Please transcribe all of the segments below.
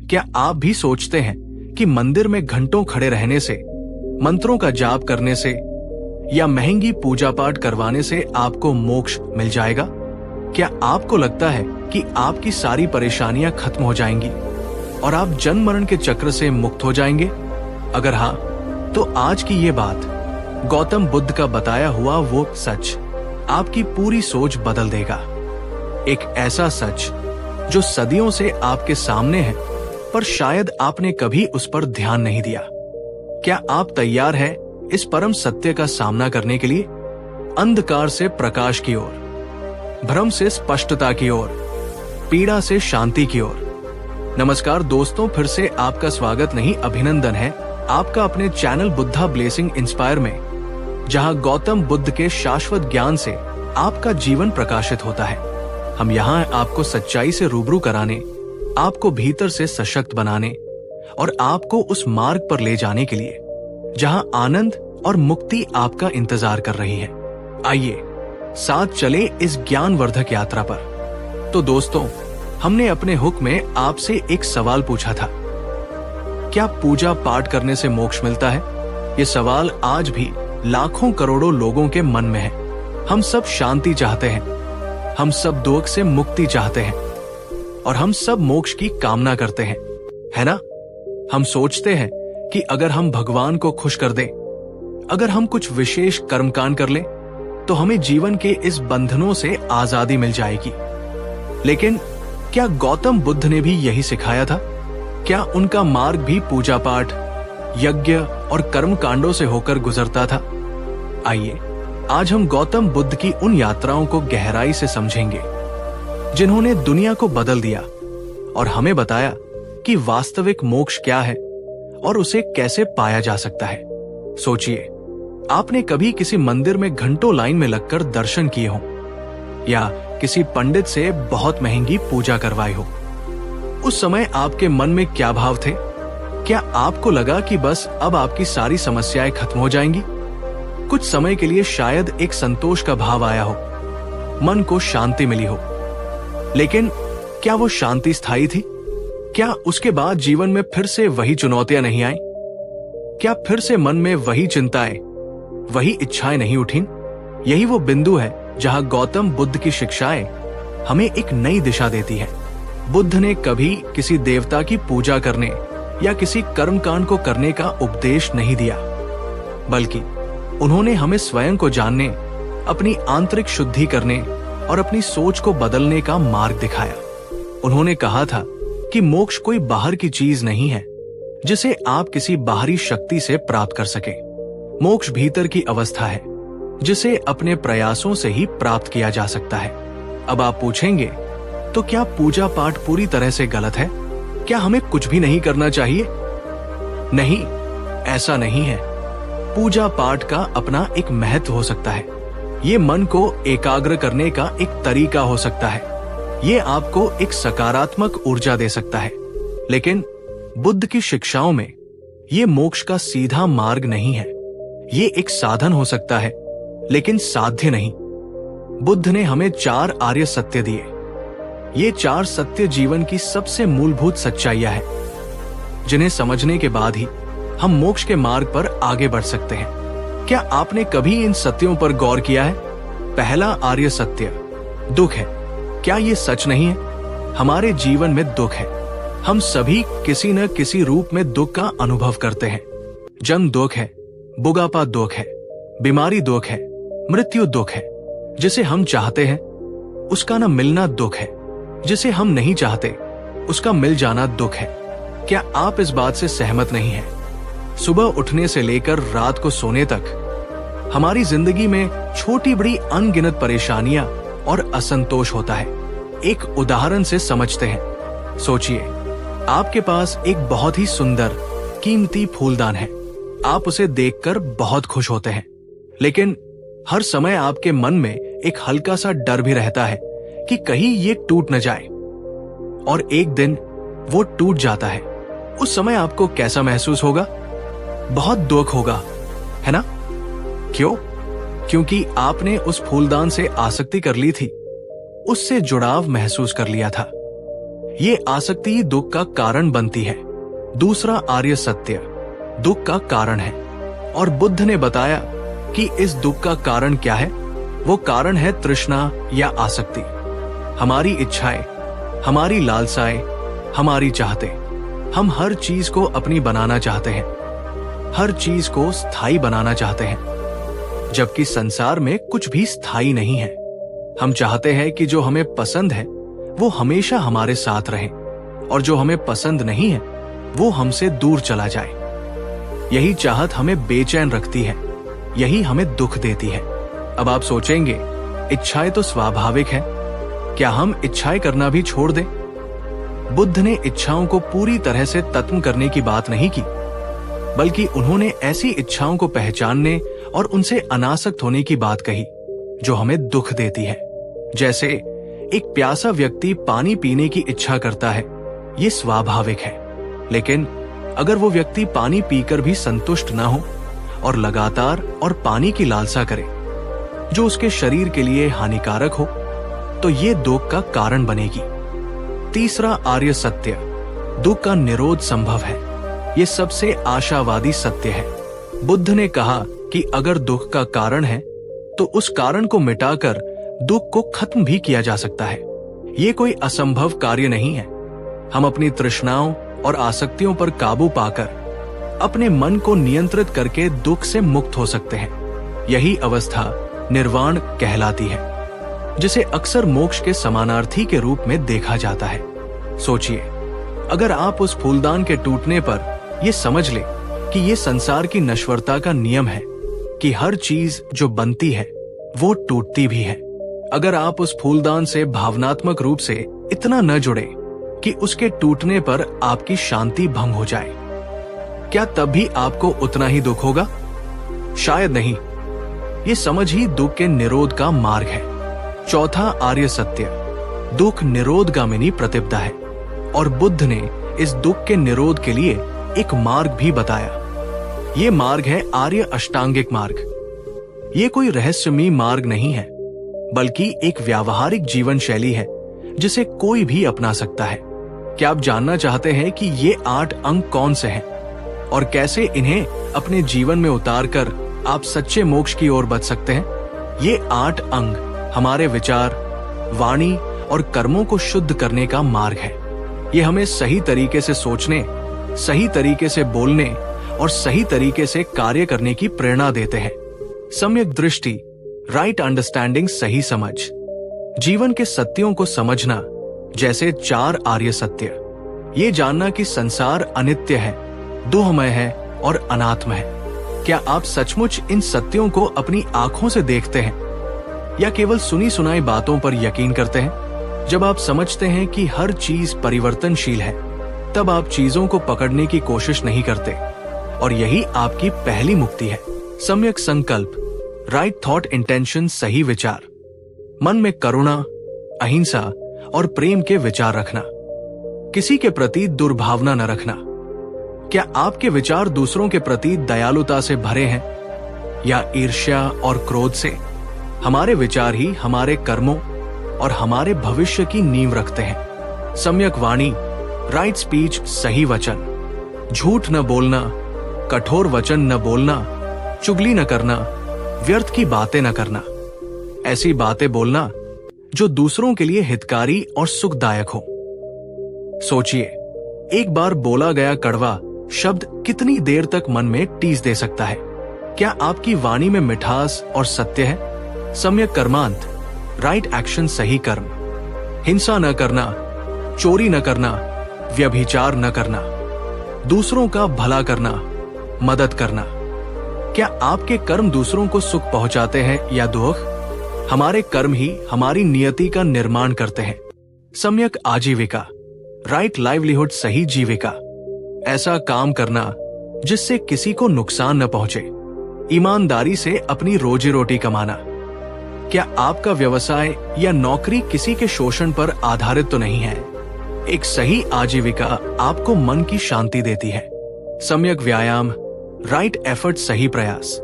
क्या आप भी सोचते हैं कि मंदिर में घंटों खड़े रहने से, मंत्रों का जाप करने से या महंगी पूजा पाठ करवाने से आपको मोक्ष मिल जाएगा? क्या आपको लगता है कि आपकी सारी परेशानियां खत्म हो जाएंगी और आप जन्म मरण के चक्र से मुक्त हो जाएंगे? अगर हाँ, तो आज की ये बात, गौतम बुद्ध का बताया हुआ वो सच, आपकी पूरी सोच बदल देगा। एक ऐसा सच जो सदियों से आपके सामने है, पर शायद आपने कभी उस पर ध्यान नहीं दिया। क्या आप तैयार हैं इस परम सत्य का सामना करने के लिए? अंधकार से प्रकाश की ओर, भ्रम से स्पष्टता की ओर, पीड़ा से शांति की ओर। नमस्कार दोस्तों, फिर से आपका स्वागत नहीं अभिनंदन है आपका अपने चैनल बुद्धा ब्लेसिंग इंस्पायर में, जहां गौतम बुद्ध के शाश्वत ज्ञान से आपका जीवन प्रकाशित होता है। हम यहाँ आपको सच्चाई से रूबरू कराने, आपको भीतर से सशक्त बनाने और आपको उस मार्ग पर ले जाने के लिए जहां आनंद और मुक्ति आपका इंतजार कर रही है। आइए साथ चले इस ज्ञानवर्धक यात्रा पर। तो दोस्तों, हमने अपने हुक में आपसे एक सवाल पूछा था, क्या पूजा पाठ करने से मोक्ष मिलता है? ये सवाल आज भी लाखों करोड़ों लोगों के मन में है। हम सब शांति चाहते हैं, हम सब दुख से मुक्ति चाहते हैं और हम सब मोक्ष की कामना करते हैं, है ना? हम सोचते हैं कि अगर हम भगवान को खुश कर दें, अगर हम कुछ विशेष कर्मकांड कर लें, तो हमें जीवन के इस बंधनों से आजादी मिल जाएगी। लेकिन क्या गौतम बुद्ध ने भी यही सिखाया था? क्या उनका मार्ग भी पूजा पाठ, यज्ञ और कर्म कांडों से होकर गुजरता था? आइए आज हम गौतम बुद्ध की उन यात्राओं को गहराई से समझेंगे, जिन्होंने दुनिया को बदल दिया और हमें बताया कि वास्तविक मोक्ष क्या है और उसे कैसे पाया जा सकता है। सोचिए, आपने कभी किसी मंदिर में घंटों लाइन में लगकर दर्शन किए हों या किसी पंडित से बहुत महंगी पूजा करवाई हो। उस समय आपके मन में क्या भाव थे? क्या आपको लगा कि बस अब आपकी सारी समस्याएं खत्म हो जाएंगी? कुछ समय के लिए शायद एक संतोष का भाव आया हो, मन को शांति मिली हो, लेकिन क्या वो शांति स्थायी थी? क्या उसके बाद जीवन में फिर से वही चुनौतियां नहीं आई? क्या फिर से मन में वही चिंताएं, वही इच्छाएं नहीं उठी? यही वो बिंदु है जहां गौतम बुद्ध की शिक्षाएं हमें एक नई दिशा देती है। बुद्ध ने कभी किसी देवता की पूजा करने या किसी कर्मकांड को करने का उपदेश नहीं दिया, बल्कि उन्होंने हमें स्वयं को जानने, अपनी आंतरिक शुद्धि करने और अपनी सोच को बदलने का मार्ग दिखाया। उन्होंने कहा था कि मोक्ष कोई बाहर की चीज नहीं है जिसे आप किसी बाहरी शक्ति से प्राप्त कर सके। मोक्ष भीतर की अवस्था है जिसे अपने प्रयासों से ही प्राप्त किया जा सकता है। अब आप पूछेंगे, तो क्या पूजा पाठ पूरी तरह से गलत है? क्या हमें कुछ भी नहीं करना चाहिए? नहीं, ऐसा नहीं है। पूजा पाठ का अपना एक महत्व हो सकता है। ये मन को एकाग्र करने का एक तरीका हो सकता है। ये आपको एक सकारात्मक ऊर्जा दे सकता है। लेकिन बुद्ध की शिक्षाओं में ये मोक्ष का सीधा मार्ग नहीं है। ये एक साधन हो सकता है, लेकिन साध्य नहीं। बुद्ध ने हमें 4 आर्य सत्य दिए। ये 4 सत्य जीवन की सबसे मूलभूत सच्चाइयां हैं, जिन्हें समझने के बाद ही हम मोक्ष के मार्ग पर आगे बढ़ सकते हैं। क्या आपने कभी इन सत्यों पर गौर किया है? पहला आर्य सत्य, दुख है। क्या ये सच नहीं है? हमारे जीवन में दुख है। हम सभी किसी न किसी रूप में दुख का अनुभव करते हैं। जन्म दुख है, बुढ़ापा दुख है, बीमारी दुख है, मृत्यु दुख है। जिसे हम चाहते हैं उसका न मिलना दुख है, जिसे हम नहीं चाहते उसका मिल जाना दुख है। क्या आप इस बात से सहमत नहीं हैं? सुबह उठने से लेकर रात को सोने तक हमारी जिंदगी में छोटी बड़ी अनगिनत परेशानियां और असंतोष होता है। एक उदाहरण से समझते हैं। सोचिए, आपके पास एक बहुत ही सुंदर कीमती फूलदान है। आप उसे देखकर बहुत खुश होते हैं, लेकिन हर समय आपके मन में एक हल्का सा डर भी रहता है कि कहीं ये टूट न जाए। और एक दिन वो टूट जाता है। उस समय आपको कैसा महसूस होगा? बहुत दुख होगा, है ना? क्यों? क्योंकि आपने उस फूलदान से आसक्ति कर ली थी, उससे जुड़ाव महसूस कर लिया था। ये आसक्ति ही दुख का कारण बनती है। दूसरा आर्य सत्य दुख का कारण है, और बुद्ध ने बताया कि इस दुख का कारण क्या है। वो कारण है तृष्णा या आसक्ति। हमारी इच्छाएं, हमारी लालसाएं, हमारी चाहते, हम हर चीज को अपनी बनाना चाहते हैं, हर चीज को स्थायी बनाना चाहते हैं, जबकि संसार में कुछ भी स्थायी नहीं है। हम चाहते हैं कि जो हमें पसंद है वो हमेशा हमारे साथ रहे, और जो हमें पसंद नहीं है वो हमसे दूर चला जाए। यही चाहत हमें बेचैन रखती है, यही हमें दुख देती है। अब आप सोचेंगे, इच्छाएं तो स्वाभाविक है, क्या हम इच्छाएं करना भी छोड़ दें? बुद्ध ने इच्छाओं को पूरी तरह से खत्म करने की बात नहीं की, बल्कि उन्होंने ऐसी इच्छाओं को पहचानने और उनसे अनासक्त होने की बात कही जो हमें दुख देती है। जैसे एक प्यासा व्यक्ति पानी पीने की इच्छा करता है, ये स्वाभाविक है, लेकिन अगर वो व्यक्ति पानी पीकर भी संतुष्ट न हो और लगातार और पानी की लालसा करे जो उसके शरीर के लिए हानिकारक हो, तो ये दुख का कारण बनेगी। तीसरा आर्य सत्य दुख का निरोध संभव है। ये सबसे आशावादी सत्य है। बुद्ध ने कहा कि अगर दुख का कारण है तो उस कारण को मिटाकर दुख को खत्म भी किया जा सकता है। ये कोई असंभव कार्य नहीं है। हम अपनी तृष्णाओं और आसक्तियों पर काबू पाकर अपने मन को नियंत्रित करके दुख से मुक्त हो सकते हैं। यही अवस्था निर्वाण कहलाती है, जिसे अक्सर मोक्ष के समानार्थी के रूप में देखा जाता है। सोचिए, अगर आप उस फूलदान के टूटने पर यह समझ ले कि ये संसार की नश्वरता का नियम है कि हर चीज जो बनती है वो टूटती भी है। अगर आप उस फूलदान से भावनात्मक रूप से इतना न जुड़े कि उसके टूटने पर आपकी शांति भंग हो जाए, क्या तब भी आपको उतना ही दुख होगा? शायद नहीं। ये समझ ही दुख के निरोध का मार्ग है। चौथा आर्य सत्य दुख निरोधगामिनी प्रतिपदा है, और बुद्ध ने इस दुख के निरोध के लिए एक मार्ग भी बताया। ये मार्ग है आर्य अष्टांगिक मार्ग। ये कोई रहस्यमयी मार्ग नहीं है, बल्कि एक व्यावहारिक जीवन शैली है जिसे कोई भी अपना सकता है। क्या आप जानना चाहते हैं कि ये 8 अंग कौन से हैं और कैसे इन्हें अपने जीवन में उतारकर आप सच्चे मोक्ष की ओर बढ़ सकते हैं? ये 8 अंग हमारे विचार, वाणी और कर्मों को शुद्ध करने का मार्ग है। ये हमें सही तरीके से सोचने, सही तरीके से बोलने और सही तरीके से कार्य करने की प्रेरणा देते हैं। सम्यक दृष्टि, राइट अंडरस्टैंडिंग, सही समझ, जीवन के सत्यों को समझना, जैसे 4 आर्य सत्य। ये जानना कि संसार अनित्य है, दुःखमय है और अनात्म है। क्या आप सचमुच इन सत्यों को अपनी आंखों से देखते हैं या केवल सुनी सुनाई बातों पर यकीन करते हैं? जब आप समझते हैं कि हर चीज परिवर्तनशील है, तब आप चीजों को पकड़ने की कोशिश नहीं करते, और यही आपकी पहली मुक्ति है। सम्यक संकल्प, राइट थॉट इंटेंशन, सही विचार, मन में करुणा, अहिंसा और प्रेम के विचार रखना, किसी के प्रति दुर्भावना न रखना। क्या आपके विचार दूसरों के प्रति दयालुता से भरे हैं या ईर्ष्या और क्रोध से? हमारे विचार ही हमारे कर्मों और हमारे भविष्य की नींव रखते हैं। सम्यक वाणी, राइट स्पीच, सही वचन, झूठ न बोलना, कठोर वचन न बोलना, चुगली न करना, व्यर्थ की बातें न करना, ऐसी बातें बोलना जो दूसरों के लिए हितकारी और सुखदायक हो। सोचिए, एक बार बोला गया कड़वा शब्द कितनी देर तक मन में टीस दे सकता है? क्या आपकी वाणी में मिठास और सत्य है? सम्यक कर्मांत, राइट एक्शन, सही कर्म, हिंसा न करना, चोरी न करना, व्यभिचार न करना, दूसरों का भला करना, मदद करना। क्या आपके कर्म दूसरों को सुख पहुंचाते हैं या दुख? हमारे कर्म ही हमारी नियति का निर्माण करते हैं। सम्यक आजीविका, राइट लाइवलीहुड, सही जीविका, ऐसा काम करना जिससे किसी को नुकसान न पहुंचे, ईमानदारी से अपनी रोजी रोटी कमाना। क्या आपका व्यवसाय या नौकरी किसी के शोषण पर आधारित तो नहीं है? एक सही आजीविका आपको मन की शांति देती है। सम्यक व्यायाम, राइट एफर्ट, सही प्रयास,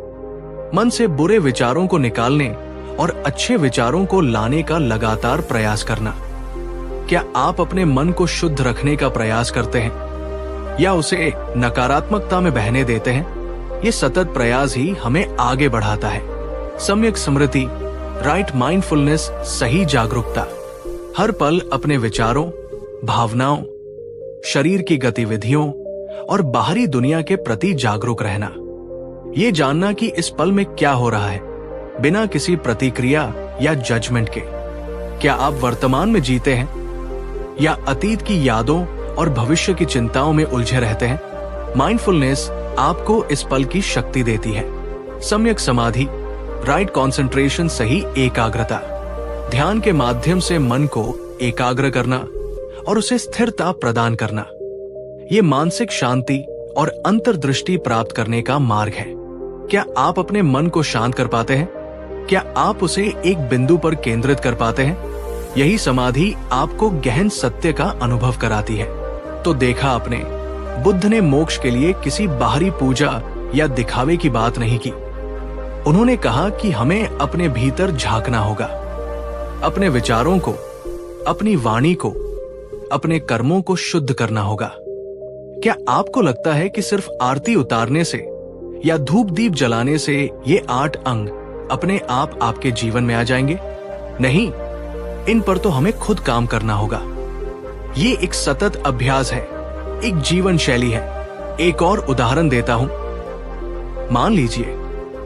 मन से बुरे विचारों को निकालने और अच्छे विचारों को लाने का लगातार प्रयास करना। क्या आप अपने मन को शुद्ध रखने का प्रयास करते हैं या उसे नकारात्मकता में बहने देते हैं? ये सतत प्रयास ही हमें आगे बढ़ाता है। सम्यक स्मृति, राइट माइंडफुलनेस, सही जागरूकता, हर पल अपने विचारों, भावनाओं, शरीर की गतिविधियों और बाहरी दुनिया के प्रति जागरूक रहना। ये जानना कि इस पल में क्या हो रहा है, बिना किसी प्रतिक्रिया या जजमेंट के। क्या आप वर्तमान में जीते हैं या अतीत की यादों और भविष्य की चिंताओं में उलझे रहते हैं? माइंडफुलनेस आपको इस पल की शक्ति देती है। सम्यक समाधि, राइट कंसंट्रेशन, सही एकाग्रता, ध्यान के माध्यम से मन को एकाग्र करना और उसे स्थिरता प्रदान करना। ये मानसिक शांति और अंतर्दृष्टि प्राप्त करने का मार्ग है। क्या आप अपने मन को शांत कर पाते हैं? क्या आप उसे एक बिंदु पर केंद्रित कर पाते हैं? यही समाधि आपको गहन सत्य का अनुभव कराती है। तो देखा आपने, बुद्ध ने मोक्ष के लिए किसी बाहरी पूजा या दिखावे की बात नहीं की। उन्होंने कहा कि हमें अपने भीतर झांकना होगा, अपने विचारों को, अपनी वाणी को, अपने कर्मों को शुद्ध करना होगा। क्या आपको लगता है कि सिर्फ आरती उतारने से या धूप दीप जलाने से ये 8 अंग अपने आप आपके जीवन में आ जाएंगे? नहीं, इन पर तो हमें खुद काम करना होगा। ये एक सतत अभ्यास है, एक जीवन शैली है। एक और उदाहरण देता हूं। मान लीजिए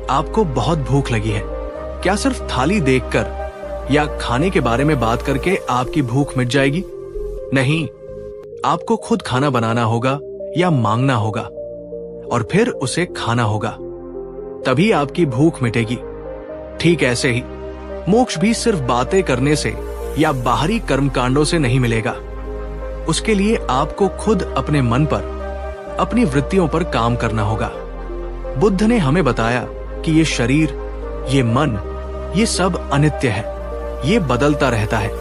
आपको बहुत भूख लगी है। क्या सिर्फ थाली देखकर या खाने के बारे में बात करके आपकी भूख मिट जाएगी? नहीं, आपको खुद खाना बनाना होगा या मांगना होगा और फिर उसे खाना होगा, तभी आपकी भूख मिटेगी। ठीक ऐसे ही मोक्ष भी सिर्फ बातें करने से या बाहरी कर्मकांडों से नहीं मिलेगा। उसके लिए आपको खुद अपने मन पर, अपनी वृत्तियों पर काम करना होगा। बुद्ध ने हमें बताया कि ये शरीर, ये मन, ये सब अनित्य है, ये बदलता रहता है।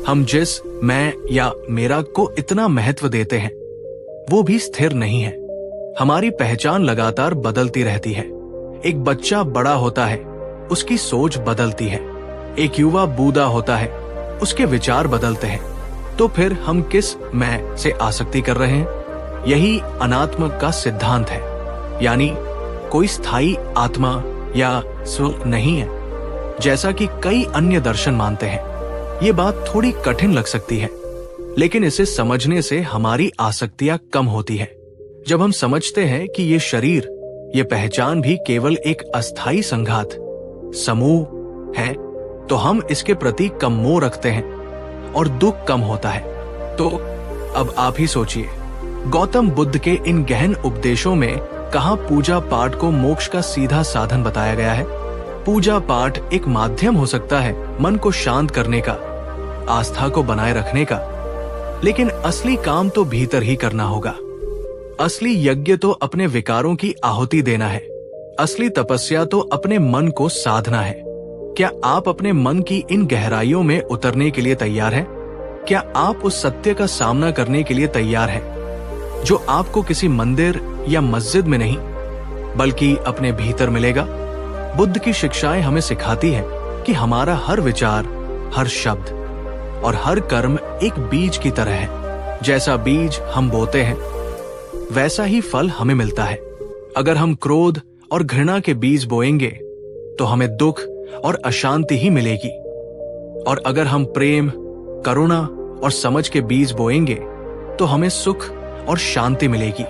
हम जिस मैं या मेरा को इतना महत्व देते हैं, वो भी स्थिर नहीं है। हमारी पहचान लगातार बदलती रहती है। एक बच्चा बड़ा होता है, उसकी सोच बदलती है। एक युवा बूढ़ा होता है, उसके विचार बदलते हैं। तो फिर हम किस मैं से आसक्ति कर रहे हैं? यही अनात्म का सिद्धांत है, यानी कोई स्थायी आत्मा या स्व नहीं है, जैसा कि कई अन्य दर्शन मानते हैं। ये बात थोड़ी कठिन लग सकती है, लेकिन इसे समझने से हमारी आसक्तियां कम होती है। जब हम समझते हैं कि ये शरीर, ये पहचान भी केवल एक अस्थायी संघात, समूह है, तो हम इसके प्रति कम मोह रखते हैं और दुख कम होता है। तो अब आप ही सोचिए, गौतम बुद्ध के इन गहन उपदेशों में कहाँ पूजा पाठ को मोक्ष का सीधा साधन बताया गया है? पूजा पाठ एक माध्यम हो सकता है मन को शांत करने का, आस्था को बनाए रखने का, लेकिन असली काम तो भीतर ही करना होगा। असली यज्ञ तो अपने विकारों की आहुति देना है। असली तपस्या तो अपने मन को साधना है। क्या आप अपने मन की इन गहराइयों में उतरने के लिए तैयार हैं? क्या आप उस सत्य का सामना करने के लिए तैयार हैं, जो आपको किसी मंदिर या मस्जिद में नहीं, बल्कि अपने भीतर मिलेगा? बुद्ध की शिक्षाएं हमें सिखाती है कि हमारा हर विचार, हर शब्द और हर कर्म एक बीज की तरह है। जैसा बीज हम बोते हैं, वैसा ही फल हमें मिलता है। अगर हम क्रोध और घृणा के बीज बोएंगे तो हमें दुख और अशांति ही मिलेगी, और अगर हम प्रेम, करुणा और समझ के बीज बोएंगे तो हमें सुख और शांति मिलेगी।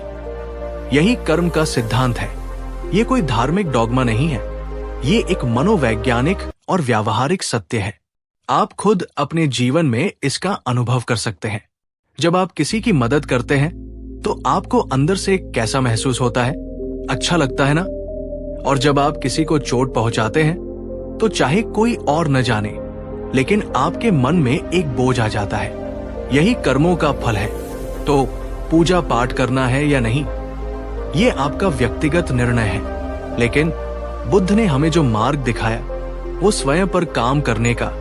यही कर्म का सिद्धांत है। ये कोई धार्मिक डॉगमा नहीं है, ये एक मनोवैज्ञानिक और व्यावहारिक सत्य है। आप खुद अपने जीवन में इसका अनुभव कर सकते हैं। जब आप किसी की मदद करते हैं तो आपको अंदर से कैसा महसूस होता है? अच्छा लगता है ना? और जब आप किसी को चोट पहुंचाते हैं तो चाहे कोई और न जाने, लेकिन आपके मन में एक बोझ आ जाता है। यही कर्मों का फल है। तो पूजा पाठ करना है या नहीं, ये आपका व्यक्तिगत निर्णय है, लेकिन बुद्ध ने हमें जो मार्ग दिखाया वो स्वयं पर काम करने का,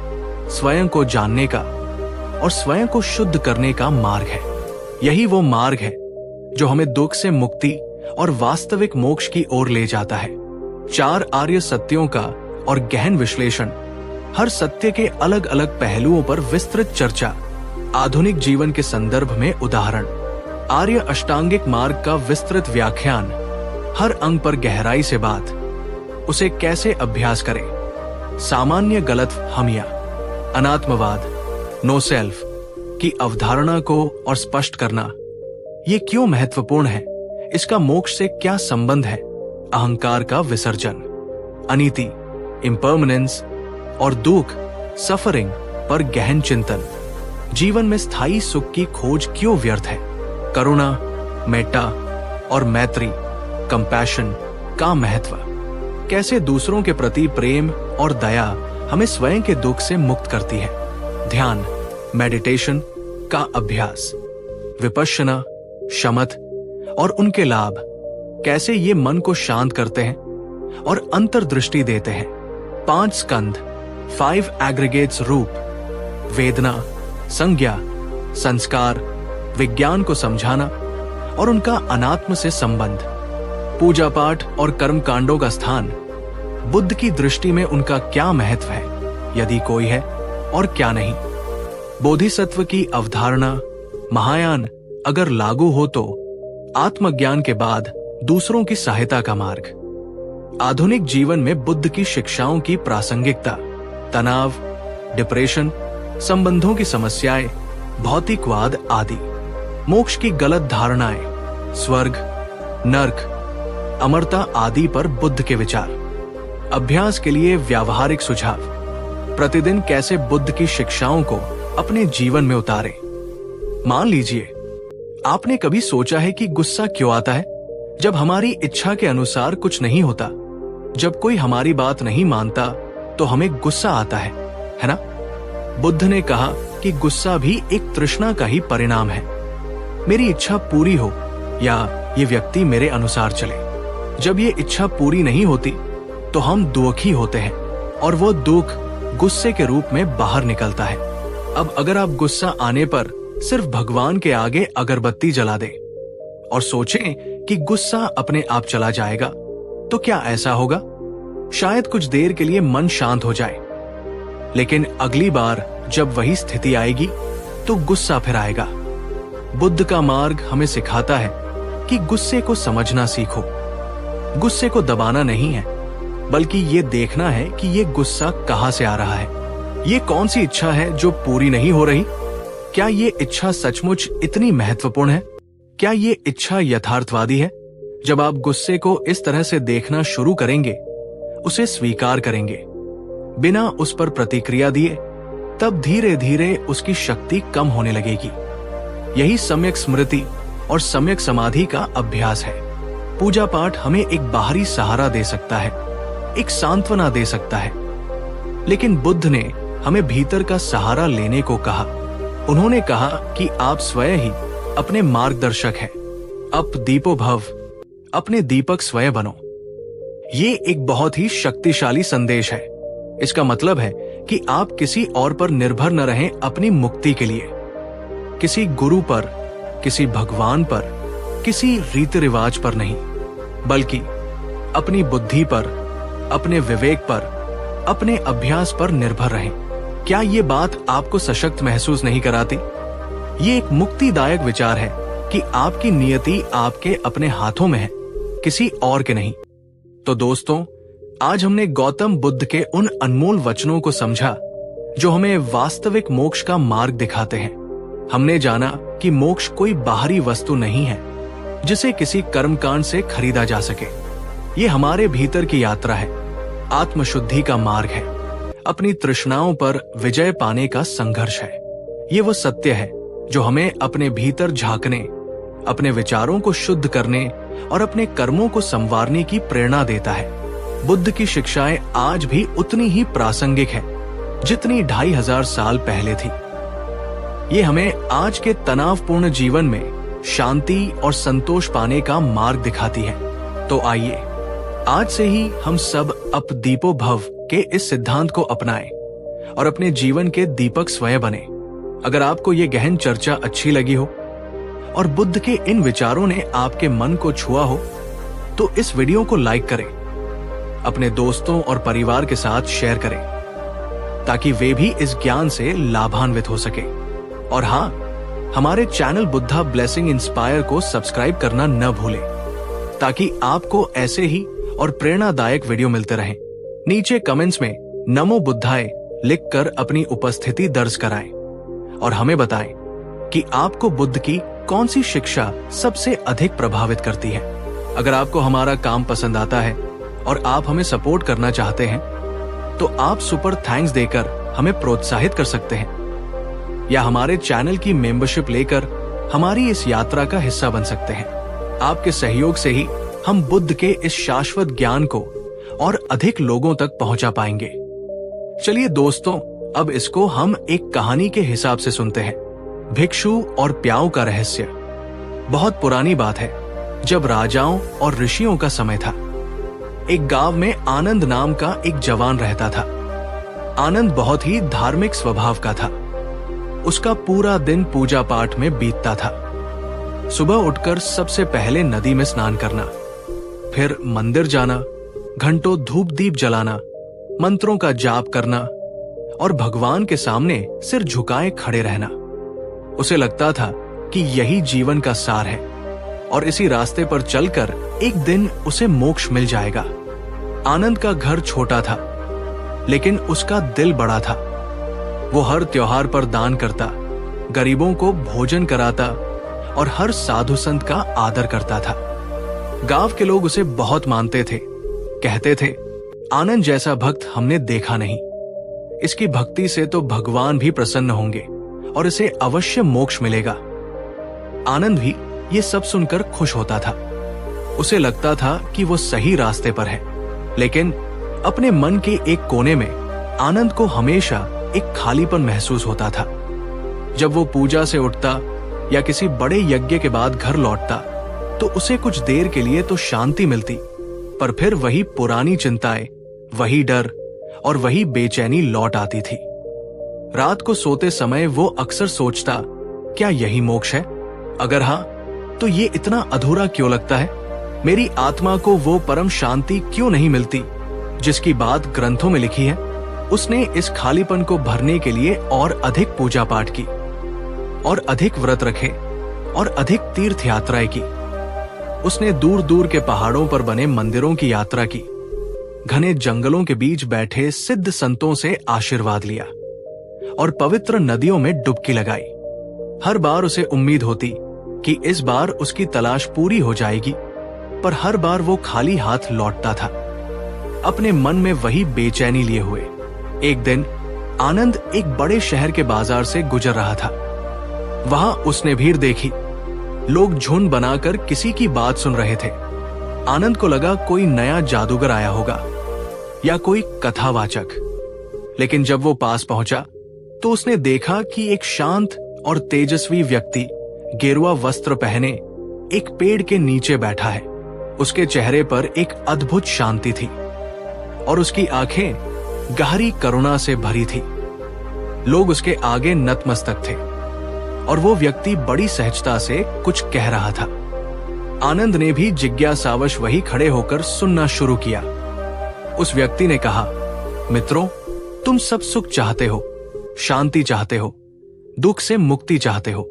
स्वयं को जानने का और स्वयं को शुद्ध करने का मार्ग है। यही वो मार्ग है जो हमें दुख से मुक्ति और वास्तविक मोक्ष की ओर ले जाता है। 4 आर्य सत्यों का और गहन विश्लेषण, हर सत्य के अलग अलग पहलुओं पर विस्तृत चर्चा आधुनिक जीवन के संदर्भ में उदाहरण, आर्य अष्टांगिक मार्ग का विस्तृत व्याख्यान, हर अंग पर गहराई से बात, उसे कैसे अभ्यास करें, सामान्य गलत हमिया, अनात्मवाद, नो सेल्फ की अवधारणा को और स्पष्ट करना, ये क्यों महत्वपूर्ण है, इसका मोक्ष से क्या संबंध है, अहंकार का विसर्जन, अनीति, इम्पर्मनेंस और दुख, सफरिंग पर गहन चिंतन, जीवन में स्थायी सुख की खोज क्यों व्यर्थ है, करुणा, मेट्टा और मैत्री, कंपैशन का महत्व, कैसे दूसरों के प्रति प्रेम और दया हमें स्वयं के दुख से मुक्त करती है, ध्यान, मेडिटेशन का अभ्यास, विपश्यना, शमथ और उनके लाभ, कैसे ये मन को शांत करते हैं और अंतर्दृष्टि देते हैं, 5 स्कंध, 5 एग्रीगेट्स, रूप, वेदना, संज्ञा, संस्कार, विज्ञान को समझाना और उनका अनात्म से संबंध, पूजा पाठ और कर्म कांडों का स्थान, बुद्ध की दृष्टि में उनका क्या महत्व है, यदि कोई है और क्या नहीं, बोधिसत्व की अवधारणा, महायान अगर लागू हो तो आत्मज्ञान के बाद दूसरों की सहायता का मार्ग, आधुनिक जीवन में बुद्ध की शिक्षाओं की प्रासंगिकता, तनाव, डिप्रेशन, संबंधों की समस्याएं, भौतिकवाद आदि, मोक्ष की गलत धारणाएं, स्वर्ग, नर्क, अमरता आदि पर बुद्ध के विचार, अभ्यास के लिए व्यावहारिक सुझाव, प्रतिदिन कैसे बुद्ध की शिक्षाओं को अपने जीवन में उतारें। मान लीजिए आपने कभी सोचा है कि गुस्सा क्यों आता है, जब हमारी इच्छा के अनुसार कुछ नहीं होता, जब कोई हमारी बात नहीं मानता तो हमें गुस्सा आता है ना? बुद्ध ने कहा कि गुस्सा भी एक तृष्णा का ही परिणाम है, मेरी इच्छा पूरी हो या ये व्यक्ति मेरे अनुसार चले। जब ये इच्छा पूरी नहीं होती तो हम दुखी होते हैं और वो दुख गुस्से के रूप में बाहर निकलता है। अब अगर आप गुस्सा आने पर सिर्फ भगवान के आगे अगरबत्ती जला दें और सोचें कि गुस्सा अपने आप चला जाएगा, तो क्या ऐसा होगा? शायद कुछ देर के लिए मन शांत हो जाए, लेकिन अगली बार जब वही स्थिति आएगी तो गुस्सा फिर आएगा। बुद्ध का मार्ग हमें सिखाता है कि गुस्से को समझना सीखो। गुस्से को दबाना नहीं है, बल्कि ये देखना है कि ये गुस्सा कहां से आ रहा है, ये कौन सी इच्छा है जो पूरी नहीं हो रही, क्या ये इच्छा सचमुच इतनी महत्वपूर्ण है, क्या ये इच्छा यथार्थवादी है? जब आप गुस्से को इस तरह से देखना शुरू करेंगे, उसे स्वीकार करेंगे बिना उस पर प्रतिक्रिया दिए, तब धीरे धीरे उसकी शक्ति कम होने लगेगी। यही सम्यक स्मृति और सम्यक समाधि का अभ्यास है। पूजा पाठ हमें एक बाहरी सहारा दे सकता है, एक सांत्वना दे सकता है, लेकिन बुद्ध ने हमें भीतर का सहारा लेने को कहा। उन्होंने कहा कि आप स्वयं ही अपने मार्गदर्शक हैं। अप दीपो भव, अपने दीपक स्वयं बनो। ये एक बहुत ही शक्तिशाली संदेश है। इसका मतलब है कि आप किसी और पर निर्भर न रहें अपनी मुक्ति के लिए, किसी गुरु पर, किसी भगवान पर, किसी रीति रिवाज पर नहीं, बल्कि अपनी बुद्धि पर, अपने विवेक पर, अपने अभ्यास पर निर्भर रहें। क्या ये बात आपको सशक्त महसूस नहीं कराती? ये एक मुक्तिदायक विचार है कि आपकी नियति आपके अपने हाथों में है, किसी और के नहीं। तो दोस्तों, आज हमने गौतम बुद्ध के उन अनमोल वचनों को समझा जो हमें वास्तविक मोक्ष का मार्ग दिखाते हैं। हमने जाना कि मोक्ष कोई बाहरी वस्तु नहीं है जिसे किसी कर्मकांड से खरीदा जा सके। ये हमारे भीतर की यात्रा है, आत्मशुद्धि का मार्ग है, अपनी तृष्णाओं पर विजय पाने का संघर्ष है। ये वो सत्य है जो हमें अपने भीतर झांकने, अपने विचारों को शुद्ध करने और अपने कर्मों को संवारने की प्रेरणा देता है। बुद्ध की शिक्षाएं आज भी उतनी ही प्रासंगिक है जितनी 2500 साल पहले थी। ये हमें आज के तनावपूर्ण जीवन में शांति और संतोष पाने का मार्ग दिखाती है। तो आइए आज से ही हम सब अप दीपो भव के इस सिद्धांत को अपनाएं और अपने जीवन के दीपक स्वयं बने। अगर आपको ये गहन चर्चा अच्छी लगी हो और बुद्ध के इन विचारों ने आपके मन को छुआ हो, तो इस वीडियो को लाइक करें, अपने दोस्तों और परिवार के साथ शेयर करें ताकि वे भी इस ज्ञान से लाभान्वित हो सके। और हाँ, हमारे चैनल बुद्धा ब्लेसिंग इंस्पायर को सब्सक्राइब करना न भूलें, ताकि आपको ऐसे ही और प्रेरणादायक वीडियो मिलते रहें। नीचे कमेंट्स में नमो बुद्धाय लिखकर अपनी उपस्थिति दर्ज कराएं और हमें बताएं कि आपको बुद्ध की कौन सी शिक्षा सबसे अधिक प्रभावित करती है। अगर आपको हमारा काम पसंद आता है और आप हमें सपोर्ट करना चाहते हैं, तो आप सुपर थैंक्स देकर हमें प्रोत्साहित कर सकते हैं, या हमारे चैनल की मेंबरशिप लेकर हमारी इस यात्रा का हिस्सा बन सकते हैं। आपके सहयोग से ही हम बुद्ध के इस शाश्वत ज्ञान को और अधिक लोगों तक पहुंचा पाएंगे। चलिए दोस्तों, अब इसको हम एक कहानी के हिसाब से सुनते हैं। भिक्षु और प्याऊ का रहस्य। बहुत पुरानी बात है, जब राजाओं और ऋषियों का समय था। एक गांव में आनंद नाम का एक जवान रहता था। आनंद बहुत ही धार्मिक स्वभाव का था। उसका पूरा दिन पूजा पाठ में बीतता था। सुबह उठकर सबसे पहले नदी में स्नान करना, फिर मंदिर जाना, घंटों धूप दीप जलाना, मंत्रों का जाप करना और भगवान के सामने सिर झुकाए खड़े रहना। उसे लगता था कि यही जीवन का सार है और इसी रास्ते पर चलकर एक दिन उसे मोक्ष मिल जाएगा। आनंद का घर छोटा था, लेकिन उसका दिल बड़ा था। वो हर त्योहार पर दान करता, गरीबों को भोजन कराता और हर साधु संत का आदर करता था। गांव के लोग उसे बहुत मानते थे। कहते थे, आनंद जैसा भक्त हमने देखा नहीं। इसकी भक्ति से तो भगवान भी प्रसन्न होंगे और इसे अवश्य मोक्ष मिलेगा। आनंद भी ये सब सुनकर खुश होता था। उसे लगता था कि वो सही रास्ते पर है, लेकिन अपने मन के एक कोने में आनंद को हमेशा एक खालीपन महसूस होता था। जब वो पूजा से उठता या किसी बड़े यज्ञ के बाद घर लौटता, तो उसे कुछ देर के लिए तो शांति मिलती, पर फिर वही पुरानी चिंताएं, वही डर और वही बेचैनी लौट आती थी। रात को सोते समय वो अक्सर सोचता, क्या यही मोक्ष है? अगर हाँ, तो ये इतना अधूरा क्यों लगता है? मेरी आत्मा को वो परम शांति क्यों नहीं मिलती जिसकी बात ग्रंथों में लिखी है? उसने इस खालीपन को भरने के लिए और अधिक पूजा पाठ की, और अधिक व्रत रखे, और अधिक तीर्थ यात्राएं की। उसने दूर दूर के पहाड़ों पर बने मंदिरों की यात्रा की, घने जंगलों के बीच बैठे सिद्ध संतों से आशीर्वाद लिया और पवित्र नदियों में डुबकी लगाई। हर बार उसे उम्मीद होती कि इस बार उसकी तलाश पूरी हो जाएगी, पर हर बार वो खाली हाथ लौटता था, अपने मन में वही बेचैनी लिए हुए। एक दिन आनंद एक बड़े शहर के बाजार से गुजर रहा था। वहां उसने भीड़ देखी। लोग झुंड बनाकर किसी की बात सुन रहे थे। आनंद को लगा कोई नया जादूगर आया होगा या कोई कथावाचक। लेकिन जब वो पास पहुंचा, तो उसने देखा कि एक शांत और तेजस्वी व्यक्ति गेरुआ वस्त्र पहने एक पेड़ के नीचे बैठा है। उसके चेहरे पर एक अद्भुत शांति थी और उसकी आंखें गहरी करुणा से भरी थी। लोग उसके आगे नतमस्तक थे और वो व्यक्ति बड़ी सहजता से कुछ कह रहा था। आनंद ने भी जिज्ञासावश वही खड़े होकर सुनना शुरू किया। उस व्यक्ति ने कहा, मित्रों, तुम सब सुख चाहते हो, शांति चाहते हो, दुख से मुक्ति चाहते हो,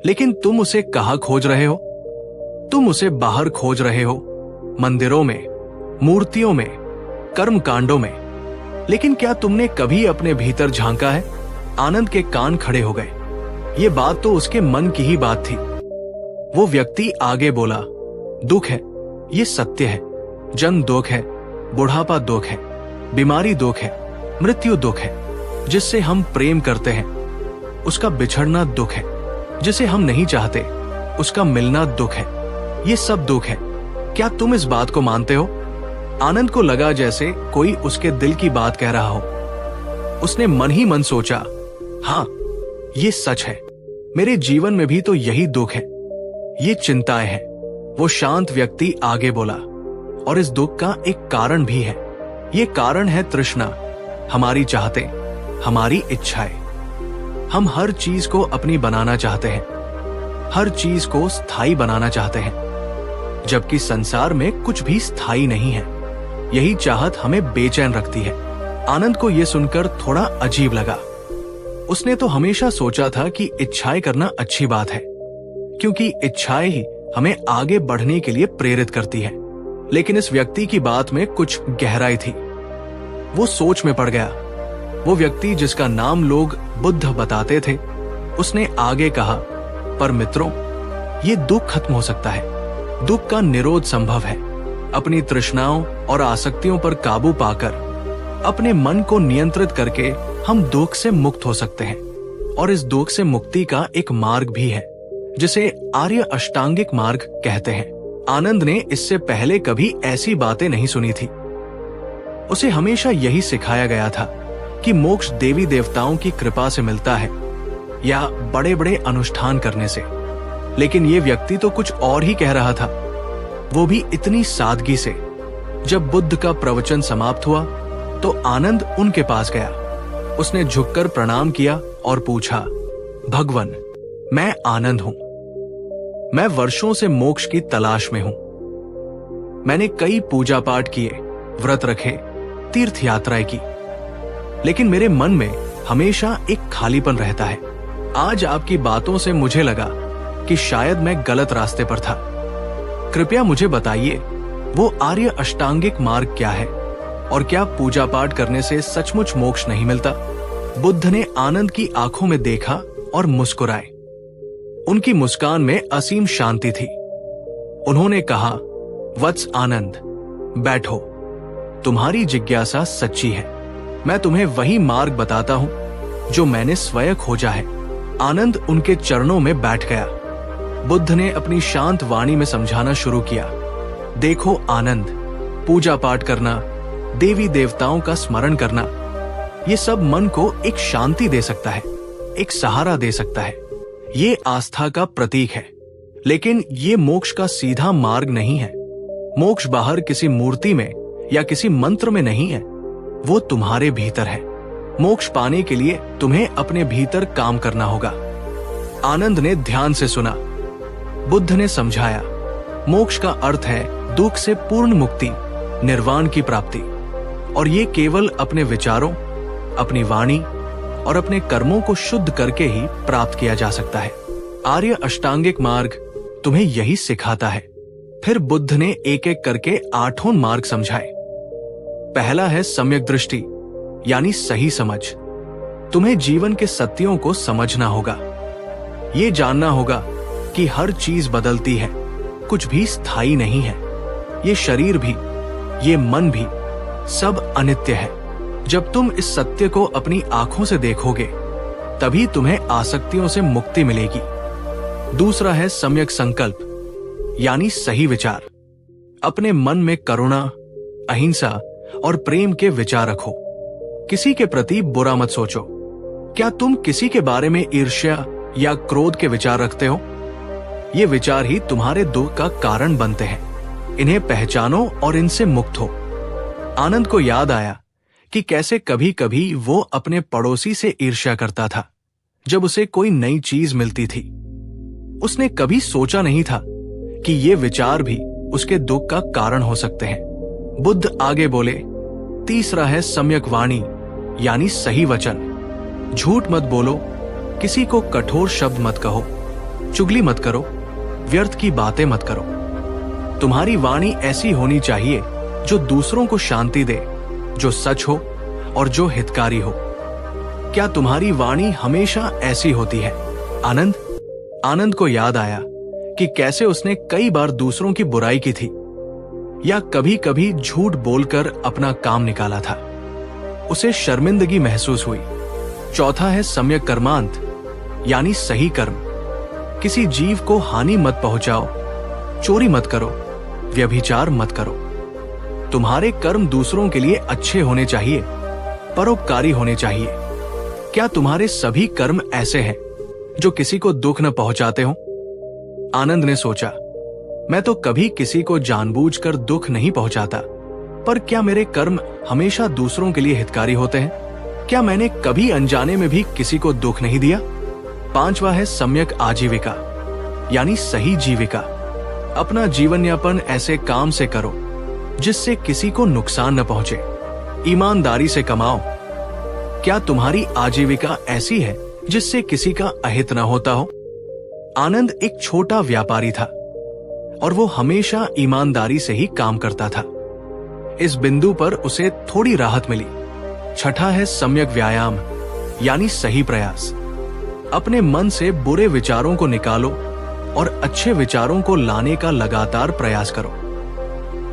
लेकिन तुम उसे कहाँ खोज रहे हो? तुम उसे बाहर खोज रहे हो, मंदिरों में, मूर्तियों में, कर्म कांडों में। लेकिन क्या तुमने कभी अपने भीतर झांका है? आनंद के कान खड़े हो गए। ये बात तो उसके मन की ही बात थी। वो व्यक्ति आगे बोला, दुख है, ये सत्य है। जन्म दुख है, बुढ़ापा दुख है, बीमारी दुख है, मृत्यु दुख है। जिससे हम प्रेम करते हैं उसका बिछड़ना दुख है, जिसे हम नहीं चाहते उसका मिलना दुख है। ये सब दुख है। क्या तुम इस बात को मानते हो? आनंद को लगा जैसे कोई उसके दिल की बात कह रहा हो। उसने मन ही मन सोचा, हाँ, ये सच है। मेरे जीवन में भी तो यही दुख है, ये चिंताएं हैं। वो शांत व्यक्ति आगे बोला, और इस दुख का एक कारण भी है। ये कारण है तृष्णा, हमारी चाहते, हमारी इच्छाएं। हम हर चीज को अपनी बनाना चाहते हैं, हर चीज को स्थायी बनाना चाहते हैं, जबकि संसार में कुछ भी स्थायी नहीं है। यही चाहत हमें बेचैन रखती है। आनंद को यह सुनकर थोड़ा अजीब लगा। उसने तो हमेशा सोचा था कि इच्छाएं करना अच्छी बात है, क्योंकि इच्छाएं ही हमें आगे बढ़ने के लिए प्रेरित करती है। लेकिन इस व्यक्ति की बात में कुछ गहराई थी। वो सोच में पड़ गया। वो व्यक्ति जिसका नाम लोग बुद्ध बताते थे, उसने आगे कहा, पर मित्रों, ये दुख खत्म हो सकता है। दुख का निरोध संभव है। अपनी तृष्णाओं और आसक्तियों पर काबू पाकर, अपने मन को नियंत्रित करके हम दुख से मुक्त हो सकते हैं। और इस दुख से मुक्ति का एक मार्ग भी है, जिसे आर्य अष्टांगिक मार्ग कहते हैं। आनंद ने इससे पहले कभी ऐसी बातें नहीं सुनी थी। उसे हमेशा यही सिखाया गया था कि मोक्ष देवी देवताओं की कृपा से मिलता है या बड़े बड़े अनुष्ठान करने से। लेकिन ये व्यक्ति तो कुछ और ही कह रहा था, वो भी इतनी सादगी से। जब बुद्ध का प्रवचन समाप्त हुआ तो आनंद उनके पास गया। उसने झुककर प्रणाम किया और पूछा, भगवन, मैं आनंद हूं। मैं वर्षों से मोक्ष की तलाश में हूं। मैंने कई पूजा पाठ किए, व्रत रखे, तीर्थ यात्राएं की, लेकिन मेरे मन में हमेशा एक खालीपन रहता है। आज आपकी बातों से मुझे लगा कि शायद मैं गलत रास्ते पर था। कृपया मुझे बताइए, वो आर्य अष्टांगिक मार्ग क्या है और क्या पूजा पाठ करने से सचमुच मोक्ष नहीं मिलता? बुद्ध ने आनंद की आंखों में देखा और मुस्कुराए। उनकी मुस्कान में असीम शांति थी। उन्होंने कहा, वत्स आनंद, बैठो। तुम्हारी जिज्ञासा सच्ची है। मैं तुम्हें वही मार्ग बताता हूं जो मैंने स्वयं खोजा है। आनंद उनके चरणों में बैठ गया। बुद्ध ने अपनी शांत वाणी में समझाना शुरू किया, देखो आनंद, पूजा पाठ करना, देवी देवताओं का स्मरण करना, ये सब मन को एक शांति दे सकता है, एक सहारा दे सकता है। ये आस्था का प्रतीक है, लेकिन ये मोक्ष का सीधा मार्ग नहीं है। मोक्ष बाहर किसी मूर्ति में या किसी मंत्र में नहीं है, वो तुम्हारे भीतर है। मोक्ष पाने के लिए तुम्हें अपने भीतर काम करना होगा। आनंद ने ध्यान से सुना। बुद्ध ने समझाया, मोक्ष का अर्थ है दुख से पूर्ण मुक्ति, निर्वाण की प्राप्ति, और ये केवल अपने विचारों, अपनी वाणी और अपने कर्मों को शुद्ध करके ही प्राप्त किया जा सकता है। आर्य अष्टांगिक मार्ग तुम्हें यही सिखाता है। फिर बुद्ध ने एक एक करके 8 मार्ग समझाए। पहला है सम्यक दृष्टि, यानी सही समझ। तुम्हें जीवन के सत्यों को समझना होगा। ये जानना होगा कि हर चीज बदलती है, कुछ भी स्थायी नहीं है। ये शरीर भी, ये मन भी, सब अनित्य है। जब तुम इस सत्य को अपनी आंखों से देखोगे, तभी तुम्हें आसक्तियों से मुक्ति मिलेगी। दूसरा है सम्यक संकल्प, यानी सही विचार। अपने मन में करुणा, अहिंसा और प्रेम के विचार रखो। किसी के प्रति बुरा मत सोचो। क्या तुम किसी के बारे में ईर्ष्या या क्रोध के विचार रखते हो? ये विचार ही तुम्हारे दुख का कारण बनते हैं। इन्हें पहचानो और इनसे मुक्त हो। आनंद को याद आया कि कैसे कभी कभी वो अपने पड़ोसी से ईर्ष्या करता था जब उसे कोई नई चीज मिलती थी। उसने कभी सोचा नहीं था कि ये विचार भी उसके दुख का कारण हो सकते हैं। बुद्ध आगे बोले, तीसरा है सम्यक वाणी, यानी सही वचन। झूठ मत बोलो, किसी को कठोर शब्द मत कहो, चुगली मत करो, व्यर्थ की बातें मत करो। तुम्हारी वाणी ऐसी होनी चाहिए जो दूसरों को शांति दे, जो सच हो और जो हितकारी हो। क्या तुम्हारी वाणी हमेशा ऐसी होती है? आनंद को याद आया कि कैसे उसने कई बार दूसरों की बुराई की थी या कभी कभी झूठ बोलकर अपना काम निकाला था। उसे शर्मिंदगी महसूस हुई। चौथा है सम्यक कर्मांत, यानी सही कर्म। किसी जीव को हानि मत पहुंचाओ, चोरी मत करो, व्यभिचार मत करो। तुम्हारे कर्म दूसरों के लिए अच्छे होने चाहिए, परोपकारी होने चाहिए। क्या तुम्हारे सभी कर्म ऐसे हैं जो किसी को दुख न पहुंचाते हो? आनंद ने सोचा, मैं तो कभी किसी को जानबूझकर दुख नहीं पहुंचाता, पर क्या मेरे कर्म हमेशा दूसरों के लिए हितकारी होते हैं? क्या मैंने कभी अनजाने में भी किसी को दुख नहीं दिया? पांचवा है सम्यक आजीविका, यानी सही जीविका। अपना जीवन यापन ऐसे काम से करो जिससे किसी को नुकसान न पहुंचे। ईमानदारी से कमाओ। क्या तुम्हारी आजीविका ऐसी है जिससे किसी का अहित न होता हो? आनंद एक छोटा व्यापारी था और वो हमेशा ईमानदारी से ही काम करता था। इस बिंदु पर उसे थोड़ी राहत मिली। छठा है सम्यक व्यायाम, यानी सही प्रयास। अपने मन से बुरे विचारों को निकालो और अच्छे विचारों को लाने का लगातार प्रयास करो।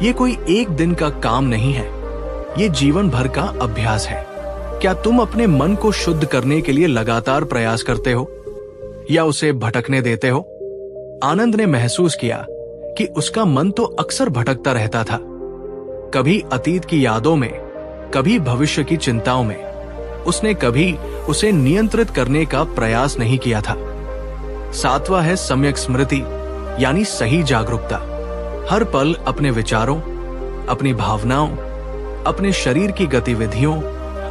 ये कोई एक दिन का काम नहीं है, ये जीवन भर का अभ्यास है। क्या तुम अपने मन को शुद्ध करने के लिए लगातार प्रयास करते हो या उसे भटकने देते हो? आनंद ने महसूस किया कि उसका मन तो अक्सर भटकता रहता था, कभी अतीत की यादों में, कभी भविष्य की चिंताओं में। उसने कभी उसे नियंत्रित करने का प्रयास नहीं किया था। सातवां है सम्यक स्मृति, यानी सही जागरूकता। हर पल अपने विचारों, अपनी भावनाओं, अपने शरीर की गतिविधियों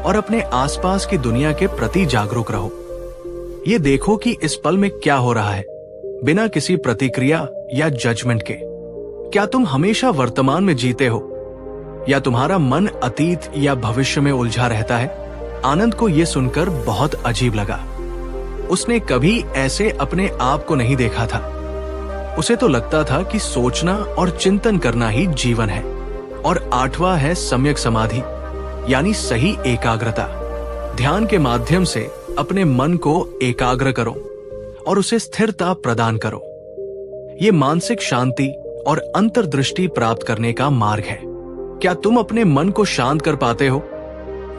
और अपने आसपास की दुनिया के प्रति जागरूक रहो। ये देखो कि इस पल में क्या हो रहा है, बिना किसी प्रतिक्रिया या जजमेंट के। क्या तुम हमेशा वर्तमान में जीते हो या तुम्हारा मन अतीत या भविष्य में उलझा रहता है? आनंद को यह सुनकर बहुत अजीब लगा। उसने कभी ऐसे अपने आप को नहीं देखा था। उसे तो लगता था कि सोचना और चिंतन करना ही जीवन है। और आठवां है सम्यक समाधि, यानी सही एकाग्रता। ध्यान के माध्यम से अपने मन को एकाग्र करो और उसे स्थिरता प्रदान करो। ये मानसिक शांति और अंतर्दृष्टि प्राप्त करने का मार्ग है। क्या तुम अपने मन को शांत कर पाते हो?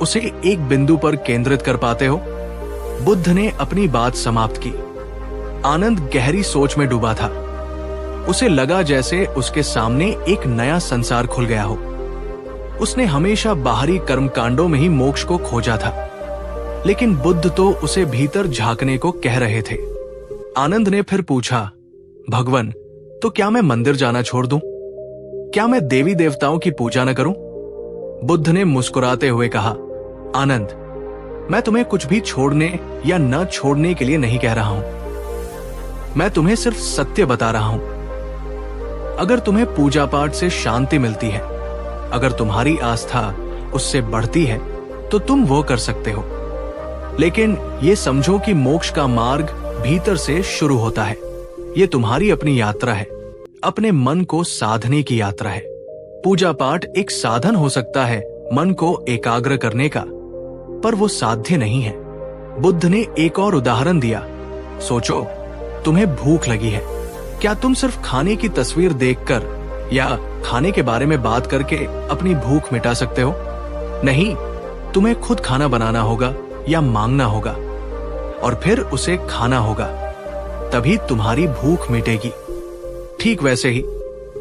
उसे एक बिंदु पर केंद्रित कर पाते हो? बुद्ध ने अपनी बात समाप्त की। आनंद गहरी सोच में डूबा था। उसे लगा जैसे उसके सामने एक नया संसार खुल गया हो। उसने हमेशा बाहरी कर्मकांडों में ही मोक्ष को खोजा था, लेकिन बुद्ध तो उसे भीतर झांकने को कह रहे थे। आनंद ने फिर पूछा, भगवान, तो क्या मैं मंदिर जाना छोड़ दूं? क्या मैं देवी देवताओं की पूजा न करूं? बुद्ध ने मुस्कुराते हुए कहा, आनंद, मैं तुम्हें कुछ भी छोड़ने या न छोड़ने के लिए नहीं कह रहा हूं। मैं तुम्हें सिर्फ सत्य बता रहा हूं। अगर तुम्हें पूजा पाठ से शांति मिलती है, अगर तुम्हारी आस्था उससे बढ़ती है, तो तुम वो कर सकते हो। लेकिन ये समझो कि मोक्ष का मार्ग भीतर से शुरू होता है। ये तुम्हारी अपनी यात्रा है, अपने मन को साधने की यात्रा है। पूजा पाठ एक साधन हो सकता है मन को एकाग्र करने का, पर वो साध्य नहीं है। बुद्ध ने एक और उदाहरण दिया। सोचो, तुम्हें भूख लगी है। क्या तुम सिर्फ खाने की तस्वीर देखकर या खाने के बारे में बात करके अपनी भूख मिटा सकते हो? नहीं, तुम्हें खुद खाना बनाना होगा या मांगना होगा और फिर उसे खाना होगा, तभी तुम्हारी भूख मिटेगी। ठीक वैसे ही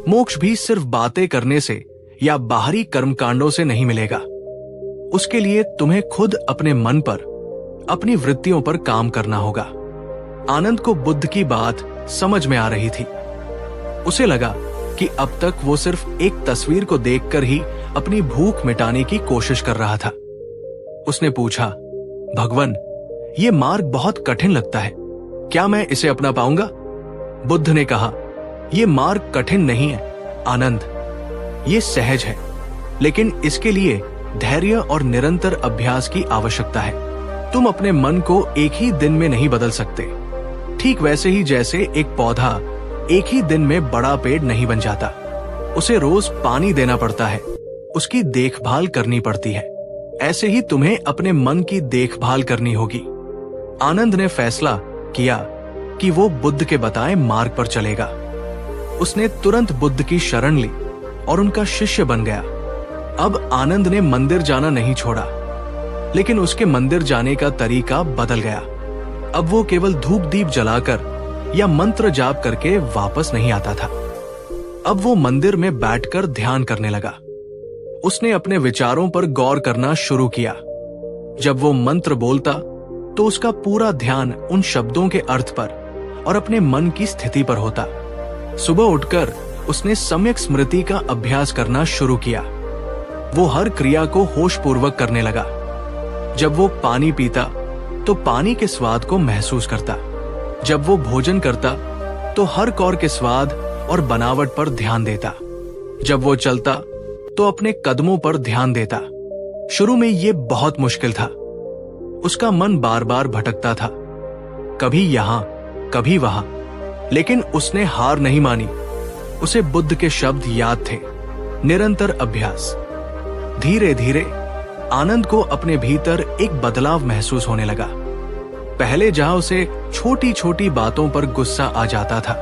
मोक्ष भी सिर्फ बातें करने से या बाहरी कर्मकांडों से नहीं मिलेगा। उसके लिए तुम्हें खुद अपने मन पर, अपनी वृत्तियों पर काम करना होगा। आनंद को बुद्ध की बात समझ में आ रही थी। उसे लगा कि अब तक वो सिर्फ एक तस्वीर को देखकर ही अपनी भूख मिटाने की कोशिश कर रहा था। उसने पूछा, भगवान, ये मार्ग बहुत कठिन लगता है, क्या मैं इसे अपना पाऊंगा? बुद्ध ने कहा, ये मार्ग कठिन नहीं है आनंद, ये सहज है, लेकिन इसके लिए धैर्य और निरंतर अभ्यास की आवश्यकता है। तुम अपने मन को एक ही दिन में नहीं बदल सकते। ठीक वैसे ही जैसे एक पौधा एक ही दिन में बड़ा पेड़ नहीं बन जाता, उसे रोज पानी देना पड़ता है, उसकी देखभाल करनी पड़ती है। ऐसे ही तुम्हें अपने मन की देखभाल करनी होगी। आनंद ने फैसला किया कि वो बुद्ध के बताए मार्ग पर चलेगा। उसने तुरंत बुद्ध की शरण ली और उनका शिष्य बन गया। अब आनंद ने मंदिर जाना नहीं छोड़ा, लेकिन उसके मंदिर जाने का तरीका बदल गया। अब वो केवल धूप दीप जलाकर या मंत्र जाप करके वापस नहीं आता था। अब वो मंदिर में बैठकर ध्यान करने लगा। उसने अपने विचारों पर गौर करना शुरू किया। जब वो मंत्र बोलता तो उसका पूरा ध्यान उन शब्दों के अर्थ पर और अपने मन की स्थिति पर होता। सुबह उठकर उसने सम्यक स्मृति का अभ्यास करना शुरू किया। वो हर क्रिया को होशपूर्वक करने लगा। जब वो पानी पीता तो पानी के स्वाद को महसूस करता। जब वो भोजन करता तो हर कौर के स्वाद और बनावट पर ध्यान देता। जब वो चलता तो अपने कदमों पर ध्यान देता। शुरू में ये बहुत मुश्किल था, उसका मन बार बार भटकता था, कभी यहां कभी वहां, लेकिन उसने हार नहीं मानी। उसे बुद्ध के शब्द याद थे, निरंतर अभ्यास। धीरे धीरे आनंद को अपने भीतर एक बदलाव महसूस होने लगा। पहले जहां उसे छोटी छोटी बातों पर गुस्सा आ जाता था,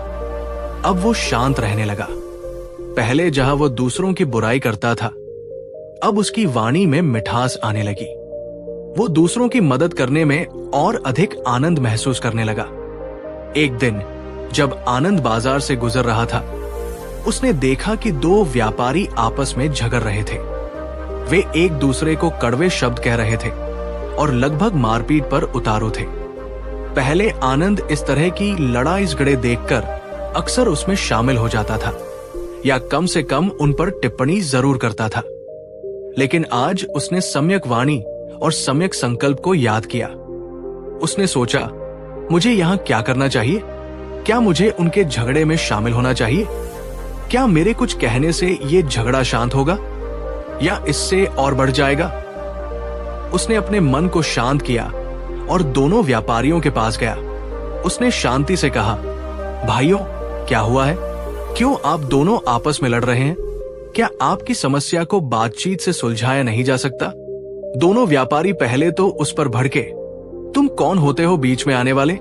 अब वो शांत रहने लगा। पहले जहां वो दूसरों की बुराई करता था, अब उसकी वाणी में मिठास आने लगी। वो दूसरों की मदद करने में और अधिक आनंद महसूस करने लगा। एक दिन जब आनंद बाजार से गुजर रहा था, उसने देखा कि दो व्यापारी आपस में झगड़ रहे थे। वे एक दूसरे को कड़वे शब्द कह रहे थे और लगभग मारपीट पर उतारू थे। पहले आनंद इस तरह की लड़ाई झगड़े देखकर अक्सर उसमें शामिल हो जाता था या कम से कम उन पर टिप्पणी जरूर करता था, लेकिन आज उसने सम्यक वाणी और सम्यक संकल्प को याद किया। उसने सोचा, मुझे यहां क्या करना चाहिए? क्या मुझे उनके झगड़े में शामिल होना चाहिए? क्या मेरे कुछ कहने से ये झगड़ा शांत होगा या इससे और बढ़ जाएगा? उसने अपने मन को शांत किया और दोनों व्यापारियों के पास गया। उसने शांति से कहा, भाइयों, क्या हुआ है? क्यों आप दोनों आपस में लड़ रहे हैं? क्या आपकी समस्या को बातचीत से सुलझाया नहीं जा सकता? दोनों व्यापारी पहले तो उस पर भड़के, तुम कौन होते हो बीच में आने वाले?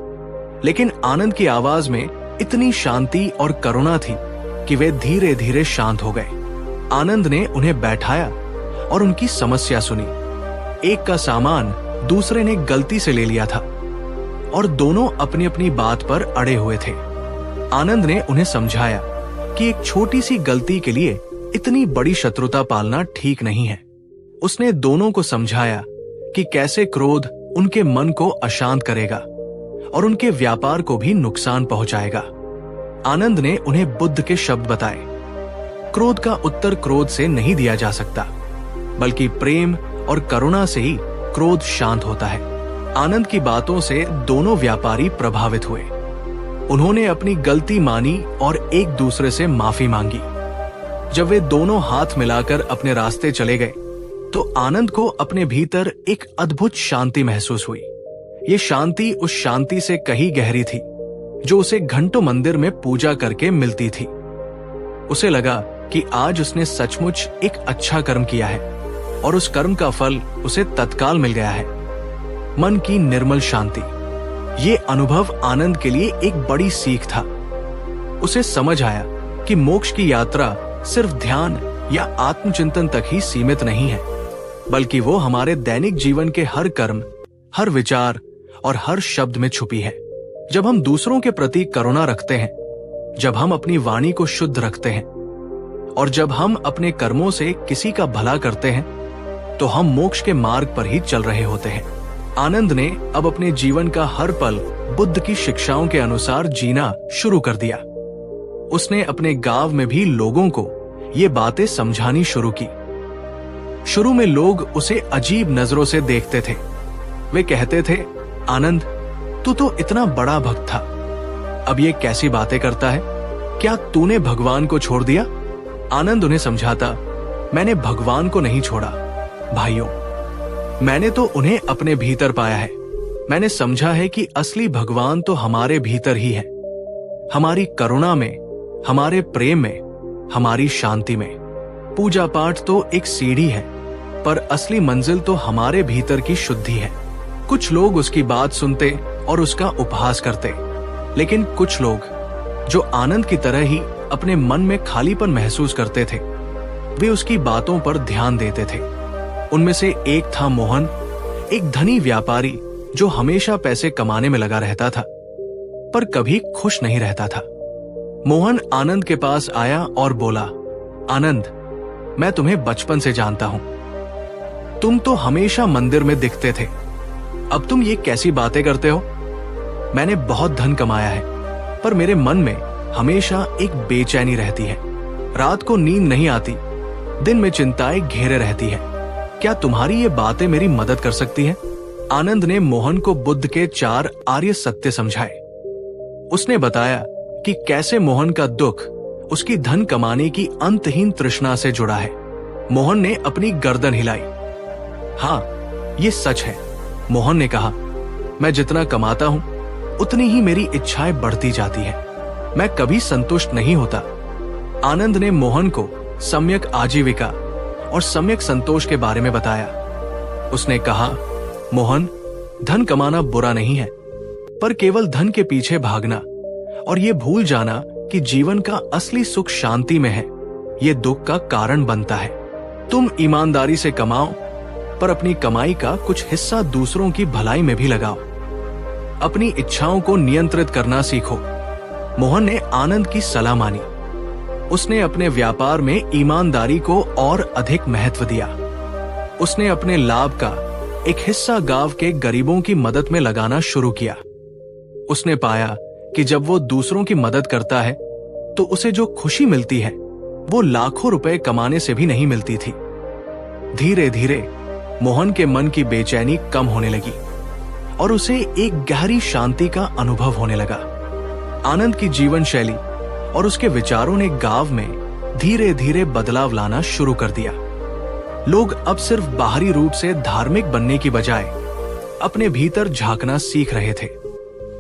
लेकिन आनंद की आवाज में इतनी शांति और करुणा थी कि वे धीरे धीरे शांत हो गए। आनंद ने उन्हें बैठाया और उनकी समस्या सुनी। एक का सामान दूसरे ने गलती से ले लिया था और दोनों अपनी अपनी बात पर अड़े हुए थे। आनंद ने उन्हें समझाया कि एक छोटी सी गलती के लिए इतनी बड़ी शत्रुता पालना ठीक नहीं है। उसने दोनों को समझाया कि कैसे क्रोध उनके मन को अशांत करेगा और उनके व्यापार को भी नुकसान पहुंचाएगा। आनंद ने उन्हें बुद्ध के शब्द बताए, क्रोध का उत्तर क्रोध से नहीं दिया जा सकता, बल्कि प्रेम और करुणा से ही क्रोध शांत होता है। आनंद की बातों से दोनों व्यापारी प्रभावित हुए। उन्होंने अपनी गलती मानी और एक दूसरे से माफी मांगी। जब वे दोनों हाथ मिलाकर अपने रास्ते चले गए, तो आनंद को अपने भीतर एक अद्भुत शांति महसूस हुई। ये शांति उस शांति से कहीं गहरी थी जो उसे घंटों मंदिर में पूजा करके मिलती थी। उसे लगा कि आज उसने सचमुच एक अच्छा कर्म किया है और उस कर्म का फल उसे तत्काल मिल गया है। मन की निर्मल शांति, ये अनुभव आनंद के लिए एक बड़ी सीख था। उसे समझ आया कि मोक्ष की यात्रा सिर्फ ध्यान या आत्मचिंतन तक ही सीमित नहीं है, बल्कि वो हमारे दैनिक जीवन के हर कर्म, हर विचार और हर शब्द में छुपी है। जब हम दूसरों के प्रति करुणा रखते हैं, जब हम अपनी वाणी को शुद्ध रखते हैं और जब हम अपने कर्मों से किसी का भला करते हैं, तो हम मोक्ष के मार्ग पर ही चल रहे होते हैं। आनंद ने अब अपने जीवन का हर पल बुद्ध की शिक्षाओं के अनुसार जीना शुरू कर दिया। उसने अपने गांव में भी लोगों को ये बातें समझानी शुरू की। शुरू में लोग उसे अजीब नजरों से देखते थे। वे कहते थे, आनंद, तू तो इतना बड़ा भक्त था, अब ये कैसी बातें करता है? क्या तूने भगवान को छोड़ दिया? आनंद उन्हें समझाता, मैंने भगवान को नहीं छोड़ा भाइयों, मैंने तो उन्हें अपने भीतर पाया है। मैंने समझा है कि असली भगवान तो हमारे भीतर ही है, हमारी करुणा में, हमारे प्रेम में, हमारी शांति में। पूजा पाठ तो एक सीढ़ी है, पर असली मंजिल तो हमारे भीतर की शुद्धि है। कुछ लोग उसकी बात सुनते और उसका उपहास करते, लेकिन कुछ लोग जो आनंद की तरह ही अपने मन में खालीपन महसूस करते थे, वे उसकी बातों पर ध्यान देते थे। उनमें से एक था मोहन, एक धनी व्यापारी जो हमेशा पैसे कमाने में लगा रहता था, पर कभी खुश नहीं रहता था। मोहन आनंद के पास आया और बोला, आनंद, मैं तुम्हें बचपन से जानता हूं। तुम तो हमेशा मंदिर में दिखते थे, अब तुम ये कैसी बातें करते हो? मैंने बहुत धन कमाया है, पर मेरे मन में हमेशा एक बेचैनी रहती है। रात को नींद नहीं आती, दिन में चिंताएं घेरे रहती है। क्या तुम्हारी ये बातें मेरी मदद कर सकती हैं? आनंद ने मोहन को बुद्ध के 4 आर्य सत्य समझाए। उसने बताया कि कैसे मोहन का दुख उसकी धन कमाने की अंतहीन तृष्णा से जुड़ा है। मोहन ने अपनी गर्दन हिलाई। हाँ, ये सच है, मोहन ने कहा, मैं जितना कमाता हूं उतनी ही मेरी इच्छाएं बढ़ती जाती हैं। मैं कभी संतुष्ट नहीं होता। आनंद ने मोहन को सम्यक आजीविका और सम्यक संतोष के बारे में बताया। उसने कहा, मोहन, धन कमाना बुरा नहीं है, पर केवल धन के पीछे भागना और ये भूल जाना कि जीवन का असली सुख शांति में है, ये दुख का कारण बनता है। तुम ईमानदारी से कमाओ, पर अपनी कमाई का कुछ हिस्सा दूसरों की भलाई में भी लगाओ। अपनी इच्छाओं को नियंत्रित करना सीखो। मोहन ने आनंद की सलाह मानी। उसने अपने व्यापार में ईमानदारी को और अधिक महत्व दिया। उसने अपने लाभ का एक हिस्सा गांव के गरीबों की मदद में लगाना शुरू किया। उसने पाया कि जब वो दूसरों की मदद करता है तो उसे जो खुशी मिलती है वो लाखों रुपए कमाने से भी नहीं मिलती थी। धीरे धीरे मोहन के मन की बेचैनी कम होने लगी और उसे एक गहरी शांति का अनुभव होने लगा। आनंद की जीवन शैली और उसके विचारों ने गांव में धीरे धीरे बदलाव लाना शुरू कर दिया। लोग अब सिर्फ बाहरी रूप से धार्मिक बनने की बजाय अपने भीतर झांकना सीख रहे थे।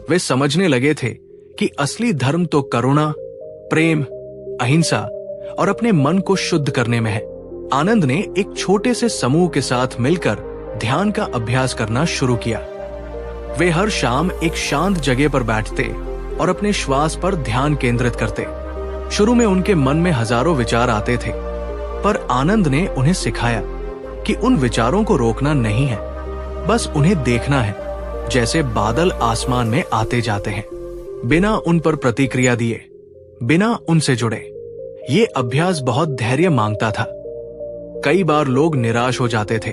वे समझने लगे थे कि असली धर्म तो करुणा, प्रेम, अहिंसा और अपने मन को शुद्ध करने में है। आनंद ने एक छोटे से समूह के साथ मिलकर ध्यान का अभ्यास करना शुरू किया। वे हर शाम एक शांत जगह पर बैठते और अपने श्वास पर ध्यान केंद्रित करते। शुरू में उनके मन में हजारों विचार आते थे, पर आनंद ने उन्हें सिखाया कि उन विचारों को रोकना नहीं है, बस उन्हें देखना है, जैसे बादल आसमान में आते जाते हैं, बिना उन पर प्रतिक्रिया दिए, बिना उनसे जुड़े। ये अभ्यास बहुत धैर्य मांगता था। कई बार लोग निराश हो जाते थे।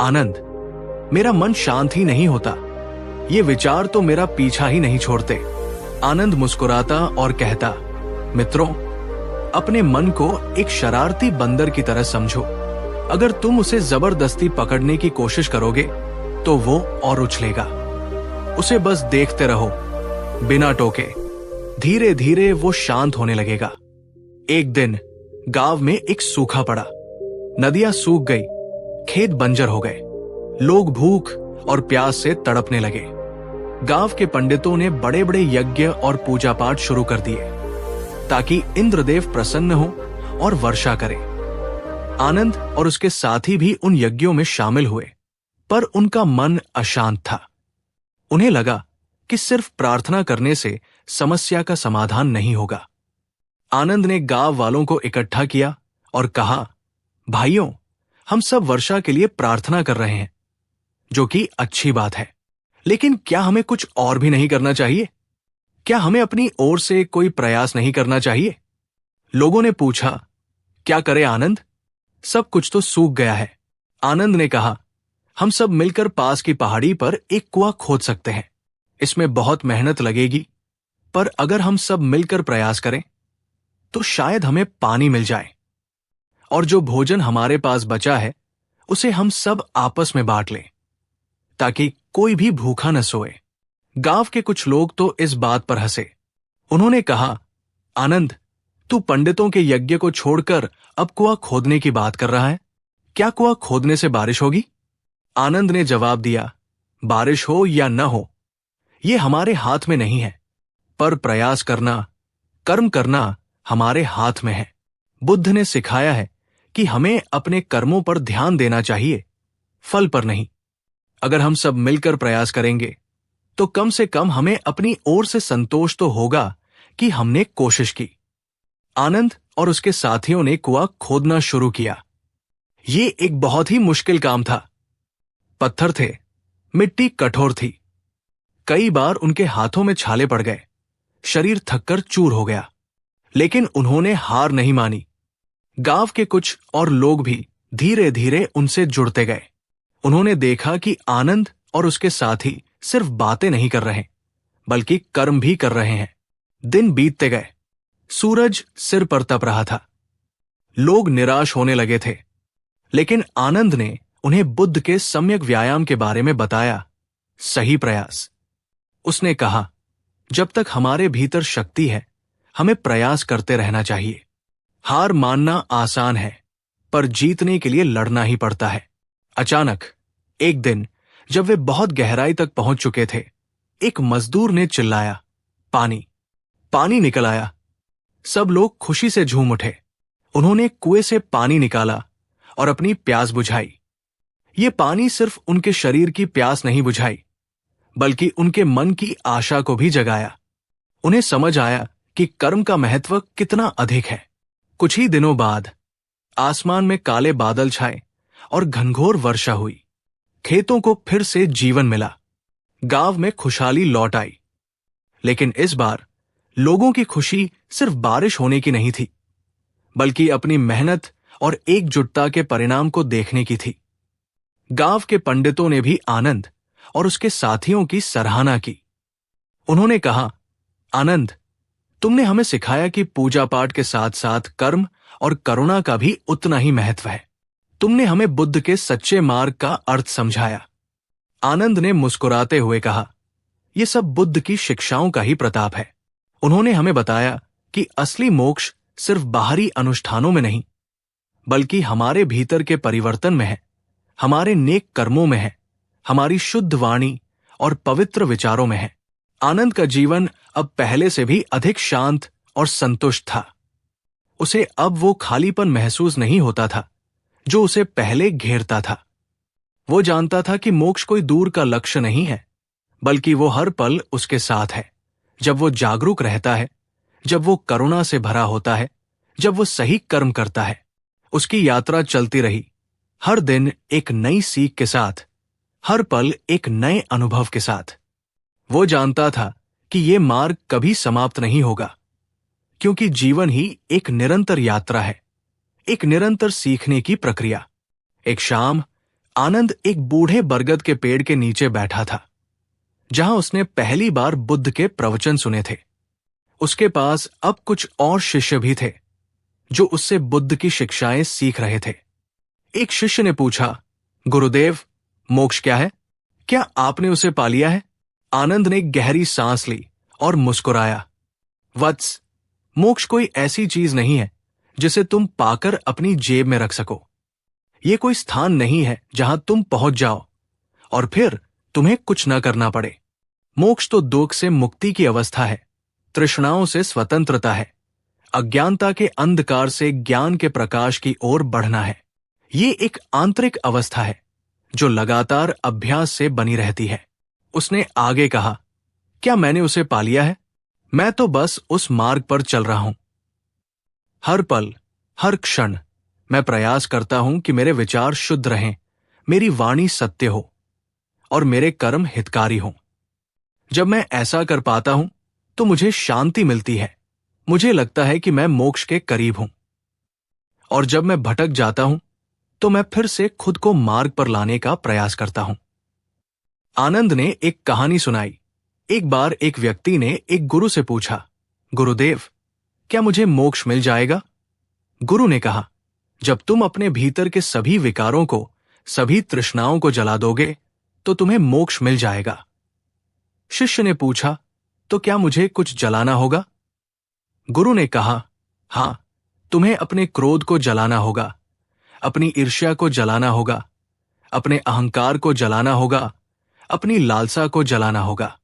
आनंद, मेरा मन शांत ही नहीं होता, ये विचार तो मेरा पीछा ही नहीं छोड़ते। आनंद मुस्कुराता और कहता, मित्रों, अपने मन को एक शरारती बंदर की तरह समझो। अगर तुम उसे जबरदस्ती पकड़ने की कोशिश करोगे तो वो और उछलेगा। उसे बस देखते रहो, बिना टोके। धीरे धीरे वो शांत होने लगेगा। एक दिन गांव में एक सूखा पड़ा। नदियां सूख गई, खेत बंजर हो गए, लोग भूख और प्यास से तड़पने लगे। गांव के पंडितों ने बड़े बड़े यज्ञ और पूजा पाठ शुरू कर दिए ताकि इंद्रदेव प्रसन्न हो और वर्षा करे। आनंद और उसके साथी भी उन यज्ञों में शामिल हुए, पर उनका मन अशांत था। उन्हें लगा कि सिर्फ प्रार्थना करने से समस्या का समाधान नहीं होगा। आनंद ने गांव वालों को इकट्ठा किया और कहा, भाइयों, हम सब वर्षा के लिए प्रार्थना कर रहे हैं, जो कि अच्छी बात है, लेकिन क्या हमें कुछ और भी नहीं करना चाहिए? क्या हमें अपनी ओर से कोई प्रयास नहीं करना चाहिए? लोगों ने पूछा, क्या करे आनंद? सब कुछ तो सूख गया है। आनंद ने कहा, हम सब मिलकर पास की पहाड़ी पर एक कुआं खोद सकते हैं। इसमें बहुत मेहनत लगेगी, पर अगर हम सब मिलकर प्रयास करें तो शायद हमें पानी मिल जाए, और जो भोजन हमारे पास बचा है उसे हम सब आपस में बांट लें, ताकि कोई भी भूखा न सोए। गांव के कुछ लोग तो इस बात पर हंसे। उन्होंने कहा, आनंद, तू पंडितों के यज्ञ को छोड़कर अब कुआं खोदने की बात कर रहा है। क्या कुआं खोदने से बारिश होगी? आनंद ने जवाब दिया, बारिश हो या न हो, ये हमारे हाथ में नहीं है, पर प्रयास करना, कर्म करना हमारे हाथ में है। बुद्ध ने सिखाया है कि हमें अपने कर्मों पर ध्यान देना चाहिए, फल पर नहीं। अगर हम सब मिलकर प्रयास करेंगे तो कम से कम हमें अपनी ओर से संतोष तो होगा कि हमने कोशिश की। आनंद और उसके साथियों ने कुआं खोदना शुरू किया। ये एक बहुत ही मुश्किल काम था। पत्थर थे, मिट्टी कठोर थी। कई बार उनके हाथों में छाले पड़ गए, शरीर थककर चूर हो गया, लेकिन उन्होंने हार नहीं मानी। गांव के कुछ और लोग भी धीरे धीरे उनसे जुड़ते गए। उन्होंने देखा कि आनंद और उसके साथी सिर्फ बातें नहीं कर रहे, बल्कि कर्म भी कर रहे हैं। दिन बीतते गए, सूरज सिर पर तप रहा था। लोग निराश होने लगे थे, लेकिन आनंद ने उन्हें बुद्ध के सम्यक व्यायाम के बारे में बताया। सही प्रयास। उसने कहा, जब तक हमारे भीतर शक्ति है, हमें प्रयास करते रहना चाहिए। हार मानना आसान है, पर जीतने के लिए लड़ना ही पड़ता है। अचानक एक दिन जब वे बहुत गहराई तक पहुंच चुके थे, एक मजदूर ने चिल्लाया, पानी। पानी निकल आया। सब लोग खुशी से झूम उठे। उन्होंने कुएं से पानी निकाला और अपनी प्यास बुझाई। ये पानी सिर्फ उनके शरीर की प्यास नहीं बुझाई, बल्कि उनके मन की आशा को भी जगाया। उन्हें समझ आया कि कर्म का महत्व कितना अधिक है। कुछ ही दिनों बाद आसमान में काले बादल छाए और घनघोर वर्षा हुई। खेतों को फिर से जीवन मिला। गांव में खुशहाली लौट आई। लेकिन इस बार लोगों की खुशी सिर्फ बारिश होने की नहीं थी, बल्कि अपनी मेहनत और एकजुटता के परिणाम को देखने की थी। गांव के पंडितों ने भी आनंद और उसके साथियों की सराहना की। उन्होंने कहा, आनंद, तुमने हमें सिखाया कि पूजा पाठ के साथ साथ कर्म और करुणा का भी उतना ही महत्व है। तुमने हमें बुद्ध के सच्चे मार्ग का अर्थ समझाया। आनंद ने मुस्कुराते हुए कहा, यह सब बुद्ध की शिक्षाओं का ही प्रताप है। उन्होंने हमें बताया कि असली मोक्ष सिर्फ बाहरी अनुष्ठानों में नहीं, बल्कि हमारे भीतर के परिवर्तन में है, हमारे नेक कर्मों में है, हमारी शुद्ध वाणी और पवित्र विचारों में है। आनंद का जीवन अब पहले से भी अधिक शांत और संतुष्ट था। उसे अब वो खालीपन महसूस नहीं होता था जो उसे पहले घेरता था। वो जानता था कि मोक्ष कोई दूर का लक्ष्य नहीं है, बल्कि वो हर पल उसके साथ है। जब वो जागरूक रहता है, जब वो करुणा से भरा होता है, जब वो सही कर्म करता है। उसकी यात्रा चलती रही, हर दिन एक नई सीख के साथ, हर पल एक नए अनुभव के साथ। वो जानता था कि ये मार्ग कभी समाप्त नहीं होगा, क्योंकि जीवन ही एक निरंतर यात्रा है, एक निरंतर सीखने की प्रक्रिया। एक शाम आनंद एक बूढ़े बरगद के पेड़ के नीचे बैठा था, जहां उसने पहली बार बुद्ध के प्रवचन सुने थे। उसके पास अब कुछ और शिष्य भी थे जो उससे बुद्ध की शिक्षाएं सीख रहे थे। एक शिष्य ने पूछा, गुरुदेव, मोक्ष क्या है? क्या आपने उसे पा लिया है? आनंद ने गहरी सांस ली और मुस्कुराया, वत्स, मोक्ष कोई ऐसी चीज नहीं है जिसे तुम पाकर अपनी जेब में रख सको। ये कोई स्थान नहीं है जहां तुम पहुंच जाओ और फिर तुम्हें कुछ न करना पड़े। मोक्ष तो दुख से मुक्ति की अवस्था है, तृष्णाओं से स्वतंत्रता है, अज्ञानता के अंधकार से ज्ञान के प्रकाश की ओर बढ़ना है। ये एक आंतरिक अवस्था है जो लगातार अभ्यास से बनी रहती है। उसने आगे कहा, क्या मैंने उसे पा लिया है? मैं तो बस उस मार्ग पर चल रहा हूं। हर पल, हर क्षण मैं प्रयास करता हूं कि मेरे विचार शुद्ध रहें, मेरी वाणी सत्य हो और मेरे कर्म हितकारी हों। जब मैं ऐसा कर पाता हूं तो मुझे शांति मिलती है। मुझे लगता है कि मैं मोक्ष के करीब हूं। और जब मैं भटक जाता हूं तो मैं फिर से खुद को मार्ग पर लाने का प्रयास करता हूं। आनंद ने एक कहानी सुनाई। एक बार एक व्यक्ति ने एक गुरु से पूछा, गुरुदेव, क्या मुझे मोक्ष मिल जाएगा? गुरु ने कहा, जब तुम अपने भीतर के सभी विकारों को, सभी तृष्णाओं को जला दोगे तो तुम्हें मोक्ष मिल जाएगा। शिष्य ने पूछा, तो क्या मुझे कुछ जलाना होगा? गुरु ने कहा, हां, तुम्हें अपने क्रोध को जलाना होगा, अपनी ईर्ष्या को जलाना होगा, अपने अहंकार को जलाना होगा, अपनी लालसा को जलाना होगा।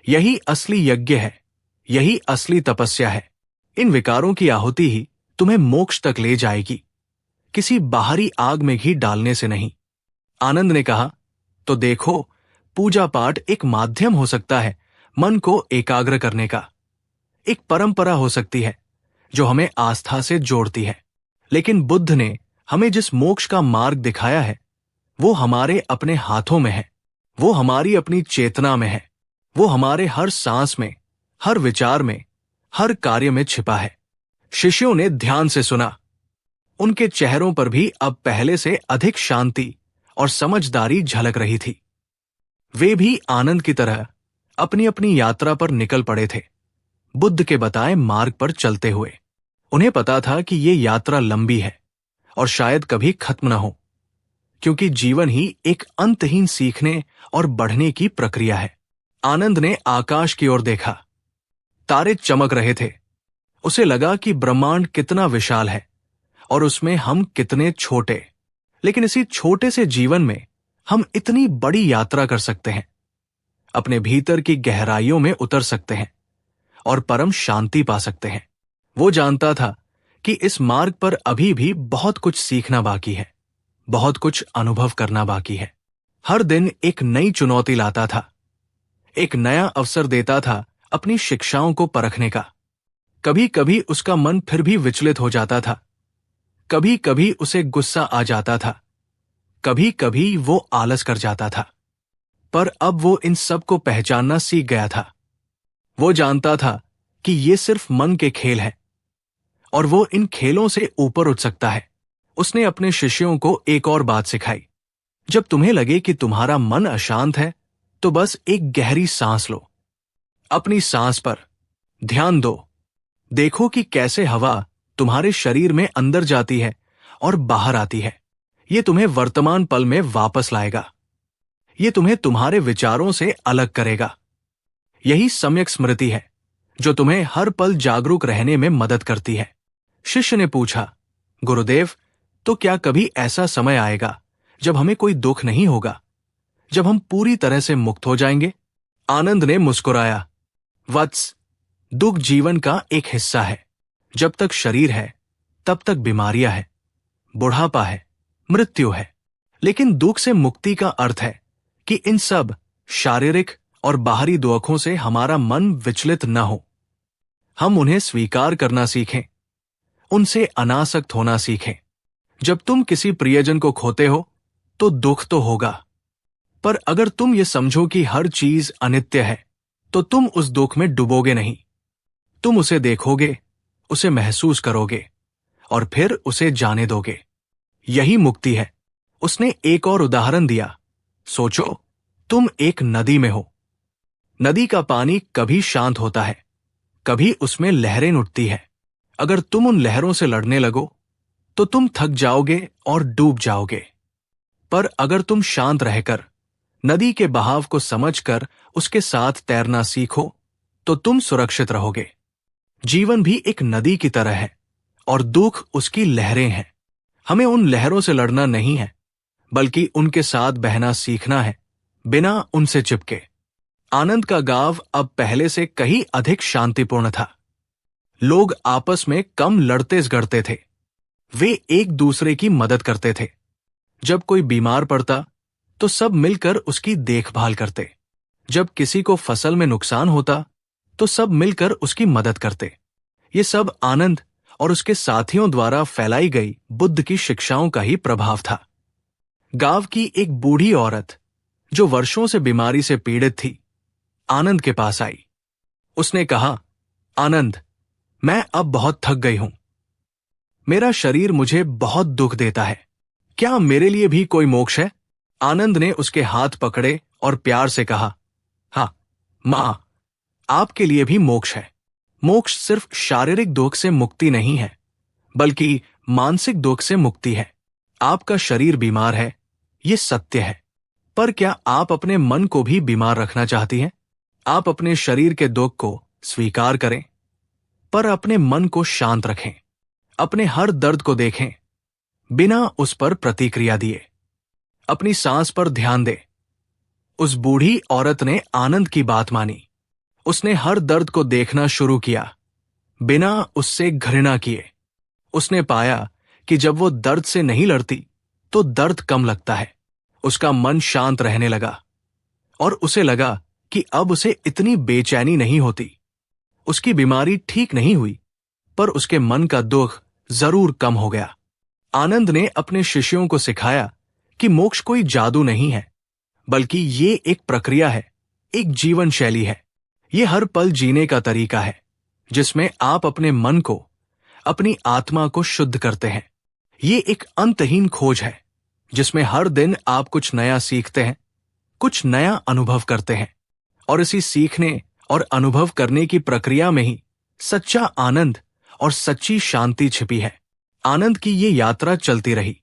यही असली यज्ञ है, यही असली तपस्या है। इन विकारों की आहुति ही तुम्हें मोक्ष तक ले जाएगी, किसी बाहरी आग में घी डालने से नहीं। आनंद ने कहा, तो देखो, पूजा पाठ एक माध्यम हो सकता है मन को एकाग्र करने का, एक परंपरा हो सकती है जो हमें आस्था से जोड़ती है। लेकिन बुद्ध ने हमें जिस मोक्ष का मार्ग दिखाया है वो हमारे अपने हाथों में है, वो हमारी अपनी चेतना में है, वो हमारे हर सांस में, हर विचार में, हर कार्य में छिपा है। शिष्यों ने ध्यान से सुना। उनके चेहरों पर भी अब पहले से अधिक शांति और समझदारी झलक रही थी। वे भी आनंद की तरह अपनी अपनी यात्रा पर निकल पड़े थे, बुद्ध के बताए मार्ग पर चलते हुए। उन्हें पता था कि ये यात्रा लंबी है और शायद कभी खत्म न हो, क्योंकि जीवन ही एक अंतहीन सीखने और बढ़ने की प्रक्रिया है। आनंद ने आकाश की ओर देखा। तारे चमक रहे थे। उसे लगा कि ब्रह्मांड कितना विशाल है और उसमें हम कितने छोटे। लेकिन इसी छोटे से जीवन में हम इतनी बड़ी यात्रा कर सकते हैं, अपने भीतर की गहराइयों में उतर सकते हैं और परम शांति पा सकते हैं। वो जानता था कि इस मार्ग पर अभी भी बहुत कुछ सीखना बाकी है, बहुत कुछ अनुभव करना बाकी है। हर दिन एक नई चुनौती लाता था, एक नया अवसर देता था अपनी शिक्षाओं को परखने का। कभी कभी उसका मन फिर भी विचलित हो जाता था, कभी कभी उसे गुस्सा आ जाता था, कभी कभी वो आलस कर जाता था। पर अब वो इन सब को पहचानना सीख गया था। वो जानता था कि ये सिर्फ मन के खेल हैं और वो इन खेलों से ऊपर उठ सकता है। उसने अपने शिष्यों को एक और बात सिखाई, जब तुम्हें लगे कि तुम्हारा मन अशांत है तो बस एक गहरी सांस लो। अपनी सांस पर ध्यान दो। देखो कि कैसे हवा तुम्हारे शरीर में अंदर जाती है और बाहर आती है। ये तुम्हें वर्तमान पल में वापस लाएगा। ये तुम्हें तुम्हारे विचारों से अलग करेगा। यही सम्यक स्मृति है जो तुम्हें हर पल जागरूक रहने में मदद करती है। शिष्य ने पूछा, गुरुदेव, तो क्या कभी ऐसा समय आएगा जब हमें कोई दुख नहीं होगा, जब हम पूरी तरह से मुक्त हो जाएंगे? आनंद ने मुस्कुराया, वत्स, दुख जीवन का एक हिस्सा है। जब तक शरीर है तब तक बीमारियां है, बुढ़ापा है, मृत्यु है। लेकिन दुख से मुक्ति का अर्थ है कि इन सब शारीरिक और बाहरी दुखों से हमारा मन विचलित न हो। हम उन्हें स्वीकार करना सीखें, उनसे अनासक्त होना सीखें। जब तुम किसी प्रियजन को खोते हो तो दुख तो होगा, पर अगर तुम ये समझो कि हर चीज अनित्य है तो तुम उस दुख में डूबोगे नहीं। तुम उसे देखोगे, उसे महसूस करोगे और फिर उसे जाने दोगे। यही मुक्ति है। उसने एक और उदाहरण दिया। सोचो, तुम एक नदी में हो। नदी का पानी कभी शांत होता है, कभी उसमें लहरें उठती है। अगर तुम उन लहरों से लड़ने लगो तो तुम थक जाओगे और डूब जाओगे। पर अगर तुम शांत रहकर नदी के बहाव को समझकर उसके साथ तैरना सीखो तो तुम सुरक्षित रहोगे। जीवन भी एक नदी की तरह है और दुख उसकी लहरें हैं। हमें उन लहरों से लड़ना नहीं है, बल्कि उनके साथ बहना सीखना है, बिना उनसे चिपके। आनंद का गांव अब पहले से कहीं अधिक शांतिपूर्ण था। लोग आपस में कम लड़ते झगड़ते थे। वे एक दूसरे की मदद करते थे। जब कोई बीमार पड़ता तो सब मिलकर उसकी देखभाल करते। जब किसी को फसल में नुकसान होता तो सब मिलकर उसकी मदद करते। ये सब आनंद और उसके साथियों द्वारा फैलाई गई बुद्ध की शिक्षाओं का ही प्रभाव था। गांव की एक बूढ़ी औरत जो वर्षों से बीमारी से पीड़ित थी, आनंद के पास आई। उसने कहा, आनंद, मैं अब बहुत थक गई हूं। मेरा शरीर मुझे बहुत दुख देता है। क्या मेरे लिए भी कोई मोक्ष है? आनंद ने उसके हाथ पकड़े और प्यार से कहा, हाँ मां, आपके लिए भी मोक्ष है। मोक्ष सिर्फ शारीरिक दुख से मुक्ति नहीं है, बल्कि मानसिक दुख से मुक्ति है। आपका शरीर बीमार है, ये सत्य है, पर क्या आप अपने मन को भी बीमार रखना चाहती हैं? आप अपने शरीर के दुख को स्वीकार करें, पर अपने मन को शांत रखें। अपने हर दर्द को देखें, बिना उस पर प्रतिक्रिया दिए। अपनी सांस पर ध्यान दें। उस बूढ़ी औरत ने आनंद की बात मानी। उसने हर दर्द को देखना शुरू किया, बिना उससे घृणा किए। उसने पाया कि जब वो दर्द से नहीं लड़ती तो दर्द कम लगता है। उसका मन शांत रहने लगा और उसे लगा कि अब उसे इतनी बेचैनी नहीं होती। उसकी बीमारी ठीक नहीं हुई, पर उसके मन का दुख जरूर कम हो गया। आनंद ने अपने शिष्यों को सिखाया कि मोक्ष कोई जादू नहीं है, बल्कि ये एक प्रक्रिया है, एक जीवन शैली है। ये हर पल जीने का तरीका है, जिसमें आप अपने मन को, अपनी आत्मा को शुद्ध करते हैं। ये एक अंतहीन खोज है, जिसमें हर दिन आप कुछ नया सीखते हैं, कुछ नया अनुभव करते हैं, और इसी सीखने और अनुभव करने की प्रक्रिया में ही सच्चा आनंद और सच्ची शांति छिपी है। आनंद की ये यात्रा चलती रही।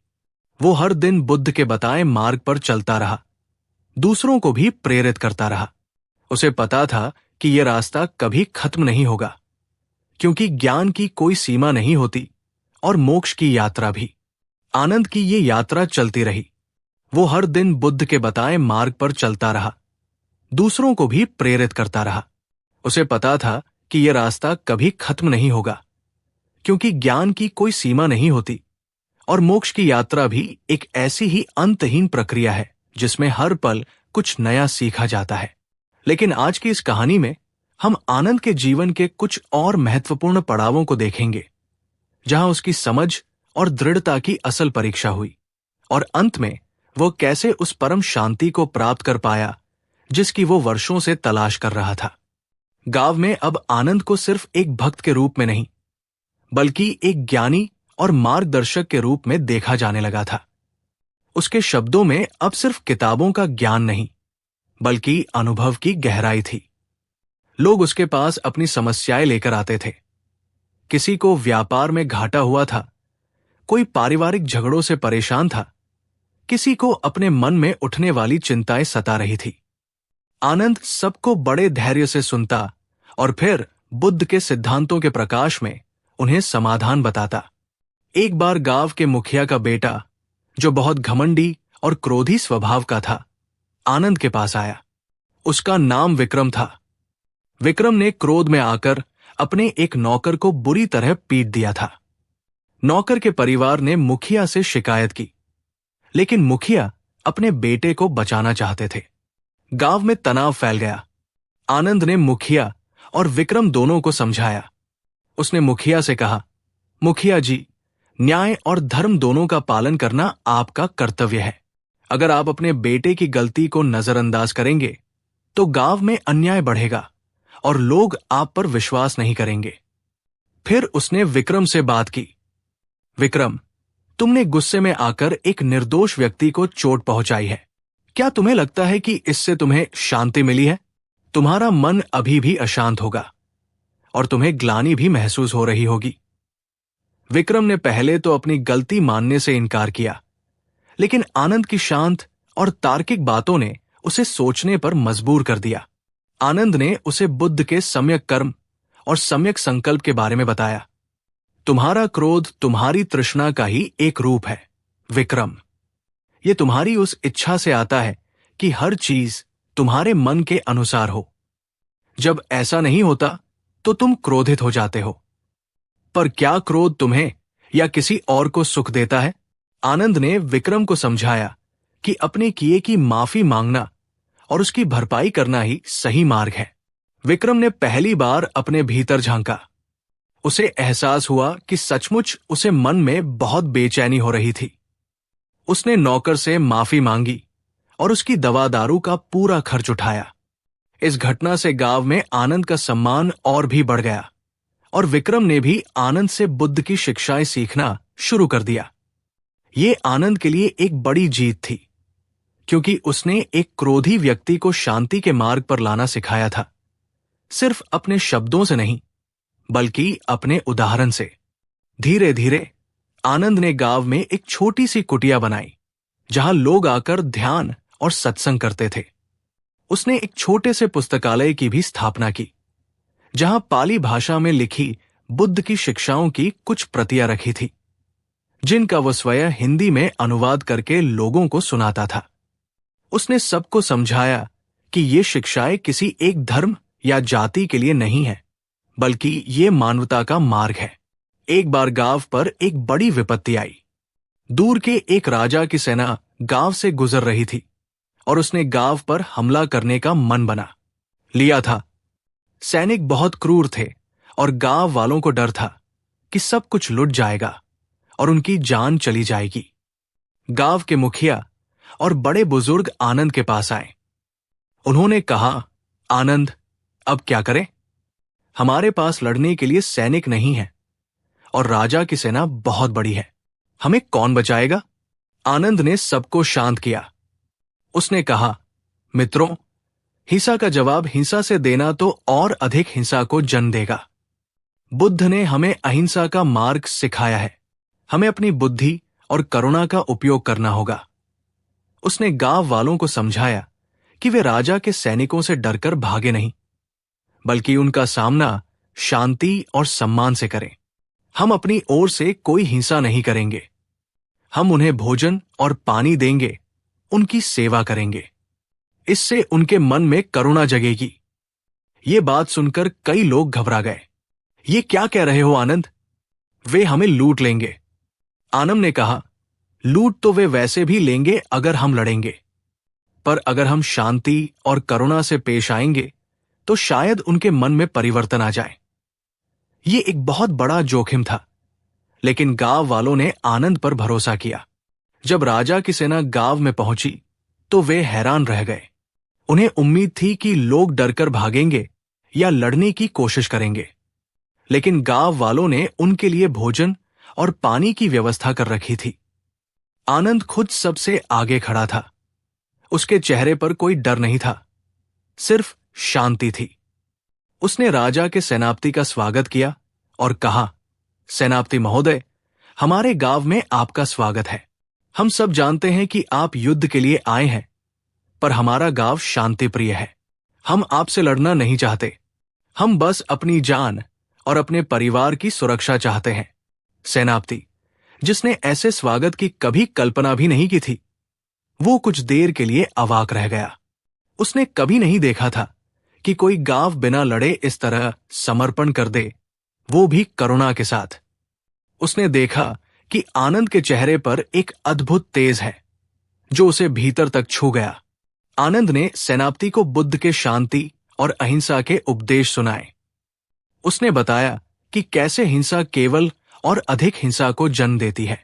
वो हर दिन बुद्ध के बताए मार्ग पर चलता रहा, दूसरों को भी प्रेरित करता रहा। उसे पता था कि यह रास्ता कभी खत्म नहीं होगा, क्योंकि ज्ञान की कोई सीमा नहीं होती और मोक्ष की यात्रा भी। आनंद की ये यात्रा चलती रही। वो हर दिन बुद्ध के बताए मार्ग पर चलता रहा, दूसरों को भी प्रेरित करता रहा। उसे पता था कि यह रास्ता कभी खत्म नहीं होगा, क्योंकि ज्ञान की कोई सीमा नहीं होती और मोक्ष की यात्रा भी एक ऐसी ही अंतहीन प्रक्रिया है जिसमें हर पल कुछ नया सीखा जाता है। लेकिन आज की इस कहानी में हम आनंद के जीवन के कुछ और महत्वपूर्ण पड़ावों को देखेंगे, जहां उसकी समझ और दृढ़ता की असल परीक्षा हुई और अंत में वो कैसे उस परम शांति को प्राप्त कर पाया जिसकी वो वर्षों से तलाश कर रहा था। गांव में अब आनंद को सिर्फ एक भक्त के रूप में नहीं, बल्कि एक ज्ञानी और मार्गदर्शक के रूप में देखा जाने लगा था। उसके शब्दों में अब सिर्फ किताबों का ज्ञान नहीं, बल्कि अनुभव की गहराई थी। लोग उसके पास अपनी समस्याएं लेकर आते थे। किसी को व्यापार में घाटा हुआ था, कोई पारिवारिक झगड़ों से परेशान था, किसी को अपने मन में उठने वाली चिंताएं सता रही थी। आनंद सबको बड़े धैर्य से सुनता और फिर बुद्ध के सिद्धांतों के प्रकाश में उन्हें समाधान बताता। एक बार गांव के मुखिया का बेटा, जो बहुत घमंडी और क्रोधी स्वभाव का था, आनंद के पास आया। उसका नाम विक्रम था। विक्रम ने क्रोध में आकर अपने एक नौकर को बुरी तरह पीट दिया था। नौकर के परिवार ने मुखिया से शिकायत की, लेकिन मुखिया अपने बेटे को बचाना चाहते थे। गांव में तनाव फैल गया। आनंद ने मुखिया और विक्रम दोनों को समझाया। उसने मुखिया से कहा, मुखिया जी, न्याय और धर्म दोनों का पालन करना आपका कर्तव्य है। अगर आप अपने बेटे की गलती को नजरअंदाज करेंगे तो गांव में अन्याय बढ़ेगा और लोग आप पर विश्वास नहीं करेंगे। फिर उसने विक्रम से बात की। विक्रम, तुमने गुस्से में आकर एक निर्दोष व्यक्ति को चोट पहुंचाई है। क्या तुम्हें लगता है कि इससे तुम्हें शांति मिली है? तुम्हारा मन अभी भी अशांत होगा और तुम्हें ग्लानि भी महसूस हो रही होगी। विक्रम ने पहले तो अपनी गलती मानने से इनकार किया, लेकिन आनंद की शांत और तार्किक बातों ने उसे सोचने पर मजबूर कर दिया। आनंद ने उसे बुद्ध के सम्यक कर्म और सम्यक संकल्प के बारे में बताया। तुम्हारा क्रोध तुम्हारी तृष्णा का ही एक रूप है, विक्रम। यह तुम्हारी उस इच्छा से आता है कि हर चीज तुम्हारे मन के अनुसार हो। जब ऐसा नहीं होता तो तुम क्रोधित हो जाते हो। पर क्या क्रोध तुम्हें या किसी और को सुख देता है? आनंद ने विक्रम को समझाया कि अपने किए की माफी मांगना और उसकी भरपाई करना ही सही मार्ग है। विक्रम ने पहली बार अपने भीतर झांका। उसे एहसास हुआ कि सचमुच उसे मन में बहुत बेचैनी हो रही थी। उसने नौकर से माफी मांगी और उसकी दवा दारू का पूरा खर्च उठाया। इस घटना से गांव में आनंद का सम्मान और भी बढ़ गया और विक्रम ने भी आनंद से बुद्ध की शिक्षाएं सीखना शुरू कर दिया। ये आनंद के लिए एक बड़ी जीत थी, क्योंकि उसने एक क्रोधी व्यक्ति को शांति के मार्ग पर लाना सिखाया था, सिर्फ अपने शब्दों से नहीं, बल्कि अपने उदाहरण से। धीरे धीरे आनंद ने गांव में एक छोटी सी कुटिया बनाई, जहां लोग आकर ध्यान और सत्संग करते थे। उसने एक छोटे से पुस्तकालय की भी स्थापना की, जहां पाली भाषा में लिखी बुद्ध की शिक्षाओं की कुछ प्रतियां रखी थी, जिनका वह स्वयं हिंदी में अनुवाद करके लोगों को सुनाता था। उसने सबको समझाया कि ये शिक्षाएं किसी एक धर्म या जाति के लिए नहीं है, बल्कि ये मानवता का मार्ग है। एक बार गांव पर एक बड़ी विपत्ति आई। दूर के एक राजा की सेना गांव से गुजर रही थी और उसने गांव पर हमला करने का मन बना लिया था। सैनिक बहुत क्रूर थे और गांव वालों को डर था कि सब कुछ लुट जाएगा और उनकी जान चली जाएगी। गांव के मुखिया और बड़े बुजुर्ग आनंद के पास आए। उन्होंने कहा, आनंद, अब क्या करें? हमारे पास लड़ने के लिए सैनिक नहीं है और राजा की सेना बहुत बड़ी है। हमें कौन बचाएगा? आनंद ने सबको शांत किया। उसने कहा, मित्रों, हिंसा का जवाब हिंसा से देना तो और अधिक हिंसा को जन्म देगा। बुद्ध ने हमें अहिंसा का मार्ग सिखाया है। हमें अपनी बुद्धि और करुणा का उपयोग करना होगा। उसने गांव वालों को समझाया कि वे राजा के सैनिकों से डरकर भागे नहीं, बल्कि उनका सामना शांति और सम्मान से करें। हम अपनी ओर से कोई हिंसा नहीं करेंगे। हम उन्हें भोजन और पानी देंगे उनकी सेवा करेंगे। इससे उनके मन में करुणा जगेगी। ये बात सुनकर कई लोग घबरा गए। ये क्या कह रहे हो आनंद? वे हमें लूट लेंगे। आनंद ने कहा, लूट तो वे वैसे भी लेंगे अगर हम लड़ेंगे, पर अगर हम शांति और करुणा से पेश आएंगे तो शायद उनके मन में परिवर्तन आ जाए। ये एक बहुत बड़ा जोखिम था, लेकिन गांव वालों ने आनंद पर भरोसा किया। जब राजा की सेना गांव में पहुंची तो वे हैरान रह गए। उन्हें उम्मीद थी कि लोग डरकर भागेंगे या लड़ने की कोशिश करेंगे, लेकिन गांव वालों ने उनके लिए भोजन और पानी की व्यवस्था कर रखी थी। आनंद खुद सबसे आगे खड़ा था। उसके चेहरे पर कोई डर नहीं था, सिर्फ शांति थी। उसने राजा के सेनापति का स्वागत किया और कहा, सेनापति महोदय, हमारे गांव में आपका स्वागत है। हम सब जानते हैं कि आप युद्ध के लिए आए हैं, पर हमारा गांव शांति प्रिय है। हम आपसे लड़ना नहीं चाहते। हम बस अपनी जान और अपने परिवार की सुरक्षा चाहते हैं। सेनापति, जिसने ऐसे स्वागत की कभी कल्पना भी नहीं की थी, वो कुछ देर के लिए अवाक रह गया। उसने कभी नहीं देखा था कि कोई गांव बिना लड़े इस तरह समर्पण कर दे, वो भी करुणा के साथ। उसने देखा कि आनंद के चेहरे पर एक अद्भुत तेज है जो उसे भीतर तक छू गया। आनंद ने सेनापति को बुद्ध के शांति और अहिंसा के उपदेश सुनाए। उसने बताया कि कैसे हिंसा केवल और अधिक हिंसा को जन्म देती है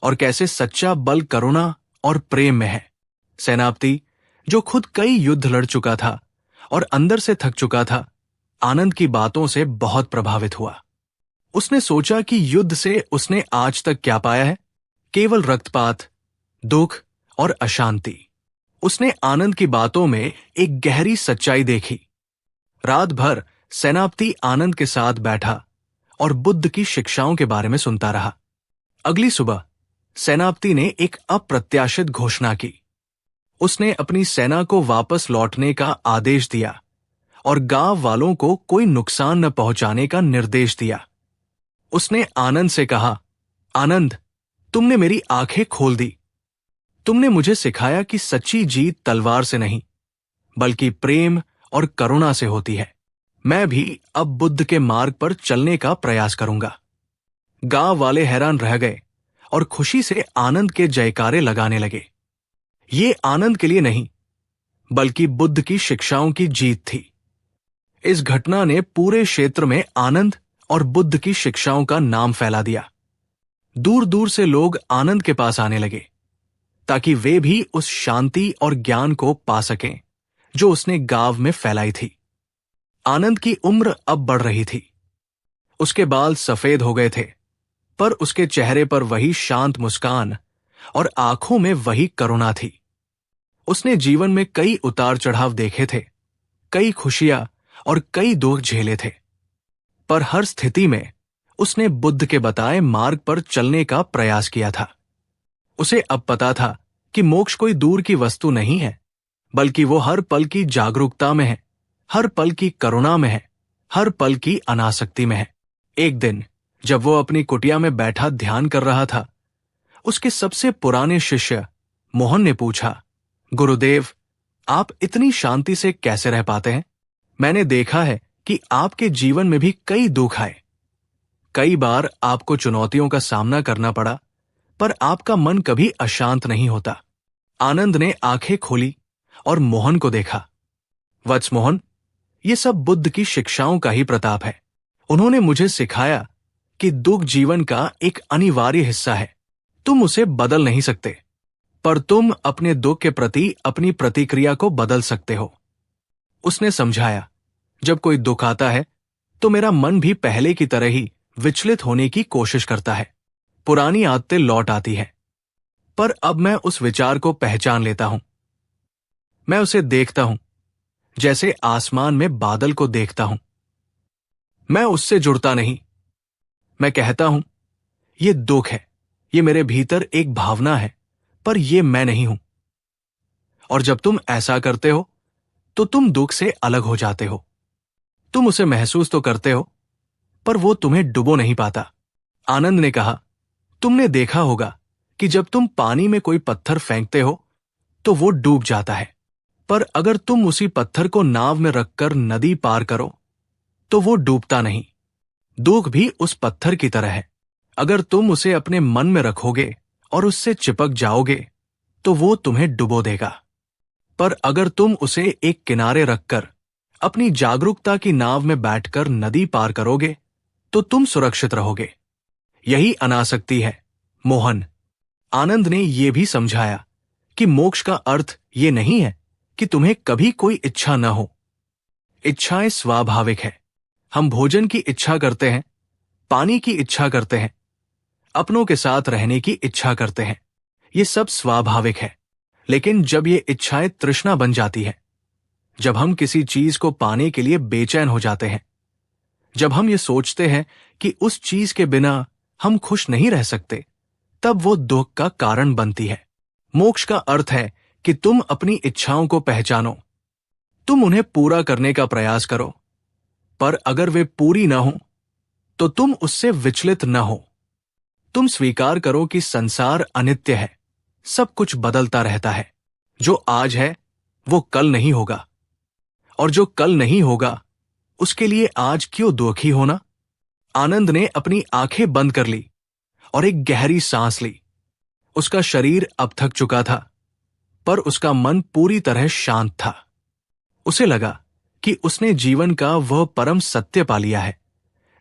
और कैसे सच्चा बल करुणा और प्रेम में है। सेनापति, जो खुद कई युद्ध लड़ चुका था और अंदर से थक चुका था, आनंद की बातों से बहुत प्रभावित हुआ। उसने सोचा कि युद्ध से उसने आज तक क्या पाया है? केवल रक्तपात, दुख और अशांति। उसने आनंद की बातों में एक गहरी सच्चाई देखी। रात भर सेनापति आनंद के साथ बैठा और बुद्ध की शिक्षाओं के बारे में सुनता रहा। अगली सुबह सेनापति ने एक अप्रत्याशित घोषणा की। उसने अपनी सेना को वापस लौटने का आदेश दिया और गांव वालों को कोई नुकसान न पहुंचाने का निर्देश दिया। उसने आनंद से कहा, आनंद, तुमने मेरी आंखें खोल दी। तुमने मुझे सिखाया कि सच्ची जीत तलवार से नहीं, बल्कि प्रेम और करुणा से होती है। मैं भी अब बुद्ध के मार्ग पर चलने का प्रयास करूंगा। गांव वाले हैरान रह गए और खुशी से आनंद के जयकारे लगाने लगे। ये आनंद के लिए नहीं, बल्कि बुद्ध की शिक्षाओं की जीत थी। इस घटना ने पूरे क्षेत्र में आनंद और बुद्ध की शिक्षाओं का नाम फैला दिया। दूर दूर से लोग आनंद के पास आने लगे ताकि वे भी उस शांति और ज्ञान को पा सकें जो उसने गांव में फैलाई थी। आनंद की उम्र अब बढ़ रही थी। उसके बाल सफेद हो गए थे, पर उसके चेहरे पर वही शांत मुस्कान और आंखों में वही करुणा थी। उसने जीवन में कई उतार चढ़ाव देखे थे, कई खुशियां और कई दुख झेले थे, पर हर स्थिति में उसने बुद्ध के बताए मार्ग पर चलने का प्रयास किया था। उसे अब पता था कि मोक्ष कोई दूर की वस्तु नहीं है, बल्कि वो हर पल की जागरूकता में है, हर पल की करुणा में है, हर पल की अनासक्ति में है। एक दिन जब वो अपनी कुटिया में बैठा ध्यान कर रहा था, उसके सबसे पुराने शिष्य मोहन ने पूछा, गुरुदेव, आप इतनी शांति से कैसे रह पाते हैं? मैंने देखा है कि आपके जीवन में भी कई दुख आए। कई बार आपको चुनौतियों का सामना करना पड़ा, पर आपका मन कभी अशांत नहीं होता। आनंद ने आंखें खोली और मोहन को देखा। वत्स मोहन, ये सब बुद्ध की शिक्षाओं का ही प्रताप है। उन्होंने मुझे सिखाया कि दुख जीवन का एक अनिवार्य हिस्सा है। तुम उसे बदल नहीं सकते, पर तुम अपने दुख के प्रति अपनी प्रतिक्रिया को बदल सकते हो। उसने समझाया, जब कोई दुख आता है तो मेरा मन भी पहले की तरह ही विचलित होने की कोशिश करता है। पुरानी आदतें लौट आती हैं, पर अब मैं उस विचार को पहचान लेता हूं। मैं उसे देखता हूं जैसे आसमान में बादल को देखता हूं। मैं उससे जुड़ता नहीं। मैं कहता हूं, ये दुख है, ये मेरे भीतर एक भावना है, पर ये मैं नहीं हूं। और जब तुम ऐसा करते हो तो तुम दुख से अलग हो जाते हो। तुम उसे महसूस तो करते हो, पर वो तुम्हें डुबो नहीं पाता। आनंद ने कहा, तुमने देखा होगा कि जब तुम पानी में कोई पत्थर फेंकते हो तो वो डूब जाता है। पर अगर तुम उसी पत्थर को नाव में रखकर नदी पार करो तो वो डूबता नहीं। दुख भी उस पत्थर की तरह है। अगर तुम उसे अपने मन में रखोगे और उससे चिपक जाओगे तो वो तुम्हें डुबो देगा। पर अगर तुम उसे एक किनारे रखकर अपनी जागरूकता की नाव में बैठकर नदी पार करोगे तो तुम सुरक्षित रहोगे। यही अनासक्ति है। मोहन आनंद ने यह भी समझाया कि मोक्ष का अर्थ ये नहीं है कि तुम्हें कभी कोई इच्छा न हो। इच्छाएं स्वाभाविक है। हम भोजन की इच्छा करते हैं, पानी की इच्छा करते हैं, अपनों के साथ रहने की इच्छा करते हैं। ये सब स्वाभाविक है। लेकिन जब ये इच्छाएं तृष्णा बन जाती है, जब हम किसी चीज को पाने के लिए बेचैन हो जाते हैं, जब हम ये सोचते हैं कि उस चीज के बिना हम खुश नहीं रह सकते, तब वो दुख का कारण बनती है। मोक्ष का अर्थ है कि तुम अपनी इच्छाओं को पहचानो, तुम उन्हें पूरा करने का प्रयास करो, पर अगर वे पूरी न हो तो तुम उससे विचलित न हो। तुम स्वीकार करो कि संसार अनित्य है, सब कुछ बदलता रहता है। जो आज है वो कल नहीं होगा, और जो कल नहीं होगा उसके लिए आज क्यों दुखी होना। आनंद ने अपनी आंखें बंद कर ली और एक गहरी सांस ली। उसका शरीर अब थक चुका था, पर उसका मन पूरी तरह शांत था। उसे लगा कि उसने जीवन का वह परम सत्य पा लिया है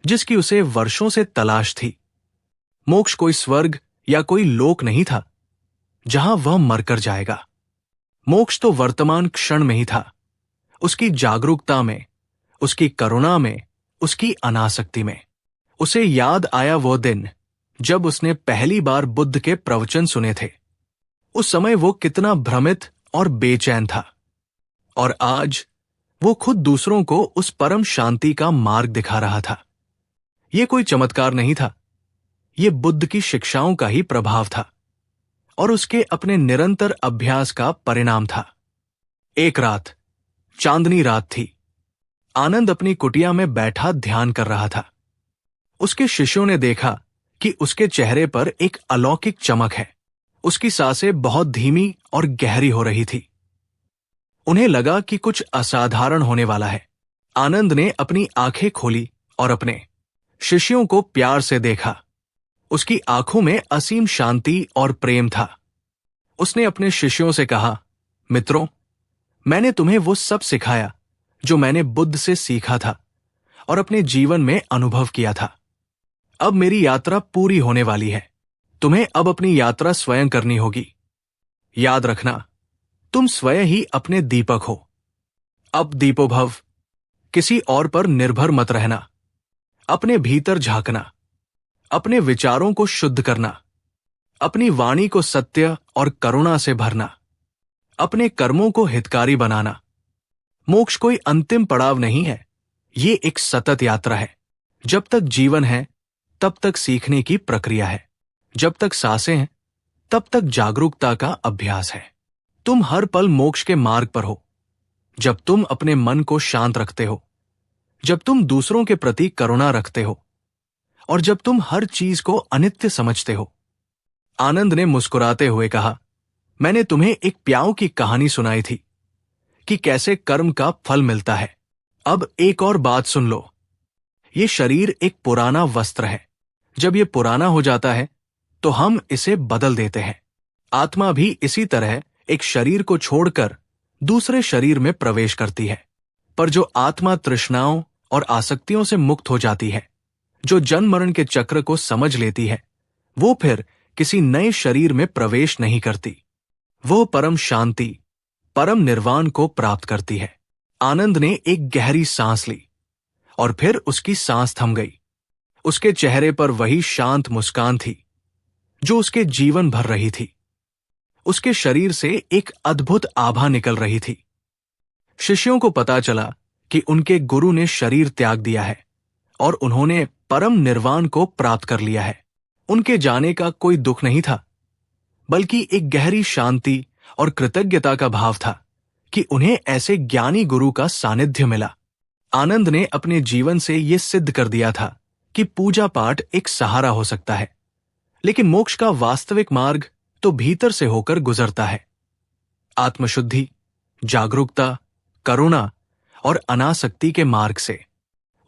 जिसकी उसे वर्षों से तलाश थी। मोक्ष कोई स्वर्ग या कोई लोक नहीं था जहां वह मरकर जाएगा। मोक्ष तो वर्तमान क्षण में ही था, उसकी जागरूकता में, उसकी करुणा में, उसकी अनासक्ति में। उसे याद आया वो दिन जब उसने पहली बार बुद्ध के प्रवचन सुने थे। उस समय वो कितना भ्रमित और बेचैन था, और आज वो खुद दूसरों को उस परम शांति का मार्ग दिखा रहा था। ये कोई चमत्कार नहीं था, ये बुद्ध की शिक्षाओं का ही प्रभाव था और उसके अपने निरंतर अभ्यास का परिणाम था। एक रात, चांदनी रात थी। आनंद अपनी कुटिया में बैठा ध्यान कर रहा था। उसके शिष्यों ने देखा कि उसके चेहरे पर एक अलौकिक चमक है। उसकी सांसें बहुत धीमी और गहरी हो रही थी। उन्हें लगा कि कुछ असाधारण होने वाला है। आनंद ने अपनी आंखें खोली और अपने शिष्यों को प्यार से देखा। उसकी आंखों में असीम शांति और प्रेम था। उसने अपने शिष्यों से कहा, मित्रों, मैंने तुम्हें वो सब सिखाया जो मैंने बुद्ध से सीखा था और अपने जीवन में अनुभव किया था। अब मेरी यात्रा पूरी होने वाली है। तुम्हें अब अपनी यात्रा स्वयं करनी होगी। याद रखना, तुम स्वयं ही अपने दीपक हो। अब दीपोभव, किसी और पर निर्भर मत रहना। अपने भीतर झांकना, अपने विचारों को शुद्ध करना, अपनी वाणी को सत्य और करुणा से भरना, अपने कर्मों को हितकारी बनाना। मोक्ष कोई अंतिम पड़ाव नहीं है, ये एक सतत यात्रा है। जब तक जीवन है तब तक सीखने की प्रक्रिया है। जब तक सांसें हैं तब तक जागरूकता का अभ्यास है। तुम हर पल मोक्ष के मार्ग पर हो। जब तुम अपने मन को शांत रखते हो, जब तुम दूसरों के प्रति करुणा रखते हो, और जब तुम हर चीज को अनित्य समझते हो। आनंद ने मुस्कुराते हुए कहा, मैंने तुम्हें एक प्याऊ की कहानी सुनाई थी कि कैसे कर्म का फल मिलता है। अब एक और बात सुन लो। ये शरीर एक पुराना वस्त्र है। जब ये पुराना हो जाता है तो हम इसे बदल देते हैं। आत्मा भी इसी तरह एक शरीर को छोड़कर दूसरे शरीर में प्रवेश करती है। पर जो आत्मा तृष्णाओं और आसक्तियों से मुक्त हो जाती है, जो जन्म मरण के चक्र को समझ लेती है, वो फिर किसी नए शरीर में प्रवेश नहीं करती। वो परम शांति, परम निर्वाण को प्राप्त करती है। आनंद ने एक गहरी सांस ली और फिर उसकी सांस थम गई। उसके चेहरे पर वही शांत मुस्कान थी जो उसके जीवन भर रही थी। उसके शरीर से एक अद्भुत आभा निकल रही थी। शिष्यों को पता चला कि उनके गुरु ने शरीर त्याग दिया है और उन्होंने परम निर्वाण को प्राप्त कर लिया है। उनके जाने का कोई दुख नहीं था, बल्कि एक गहरी शांति और कृतज्ञता का भाव था कि उन्हें ऐसे ज्ञानी गुरु का सानिध्य मिला। आनंद ने अपने जीवन से यह सिद्ध कर दिया था कि पूजा पाठ एक सहारा हो सकता है, लेकिन मोक्ष का वास्तविक मार्ग तो भीतर से होकर गुजरता है। आत्मशुद्धि, जागरूकता, करुणा और अनासक्ति के मार्ग से।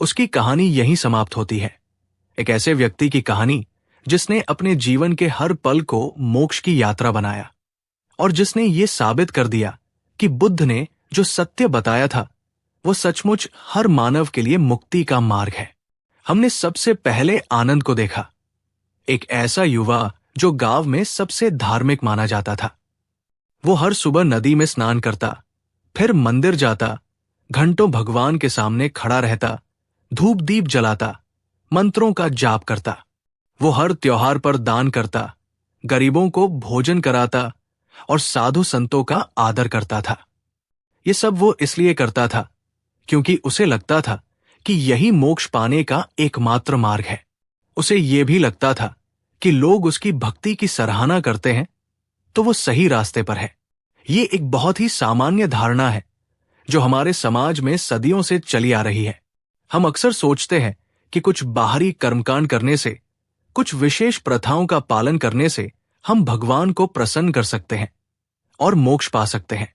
उसकी कहानी यहीं समाप्त होती है। एक ऐसे व्यक्ति की कहानी जिसने अपने जीवन के हर पल को मोक्ष की यात्रा बनाया और जिसने ये साबित कर दिया कि बुद्ध ने जो सत्य बताया था वो सचमुच हर मानव के लिए मुक्ति का मार्ग है। हमने सबसे पहले आनंद को देखा, एक ऐसा युवा जो गांव में सबसे धार्मिक माना जाता था। वो हर सुबह नदी में स्नान करता, फिर मंदिर जाता, घंटों भगवान के सामने खड़ा रहता, धूप दीप जलाता, मंत्रों का जाप करता। वो हर त्योहार पर दान करता, गरीबों को भोजन कराता और साधु संतों का आदर करता था। ये सब वो इसलिए करता था क्योंकि उसे लगता था कि यही मोक्ष पाने का एकमात्र मार्ग है। उसे ये भी लगता था कि लोग उसकी भक्ति की सराहना करते हैं तो वो सही रास्ते पर है। ये एक बहुत ही सामान्य धारणा है जो हमारे समाज में सदियों से चली आ रही है। हम अक्सर सोचते हैं कि कुछ बाहरी कर्मकांड करने से, कुछ विशेष प्रथाओं का पालन करने से हम भगवान को प्रसन्न कर सकते हैं और मोक्ष पा सकते हैं।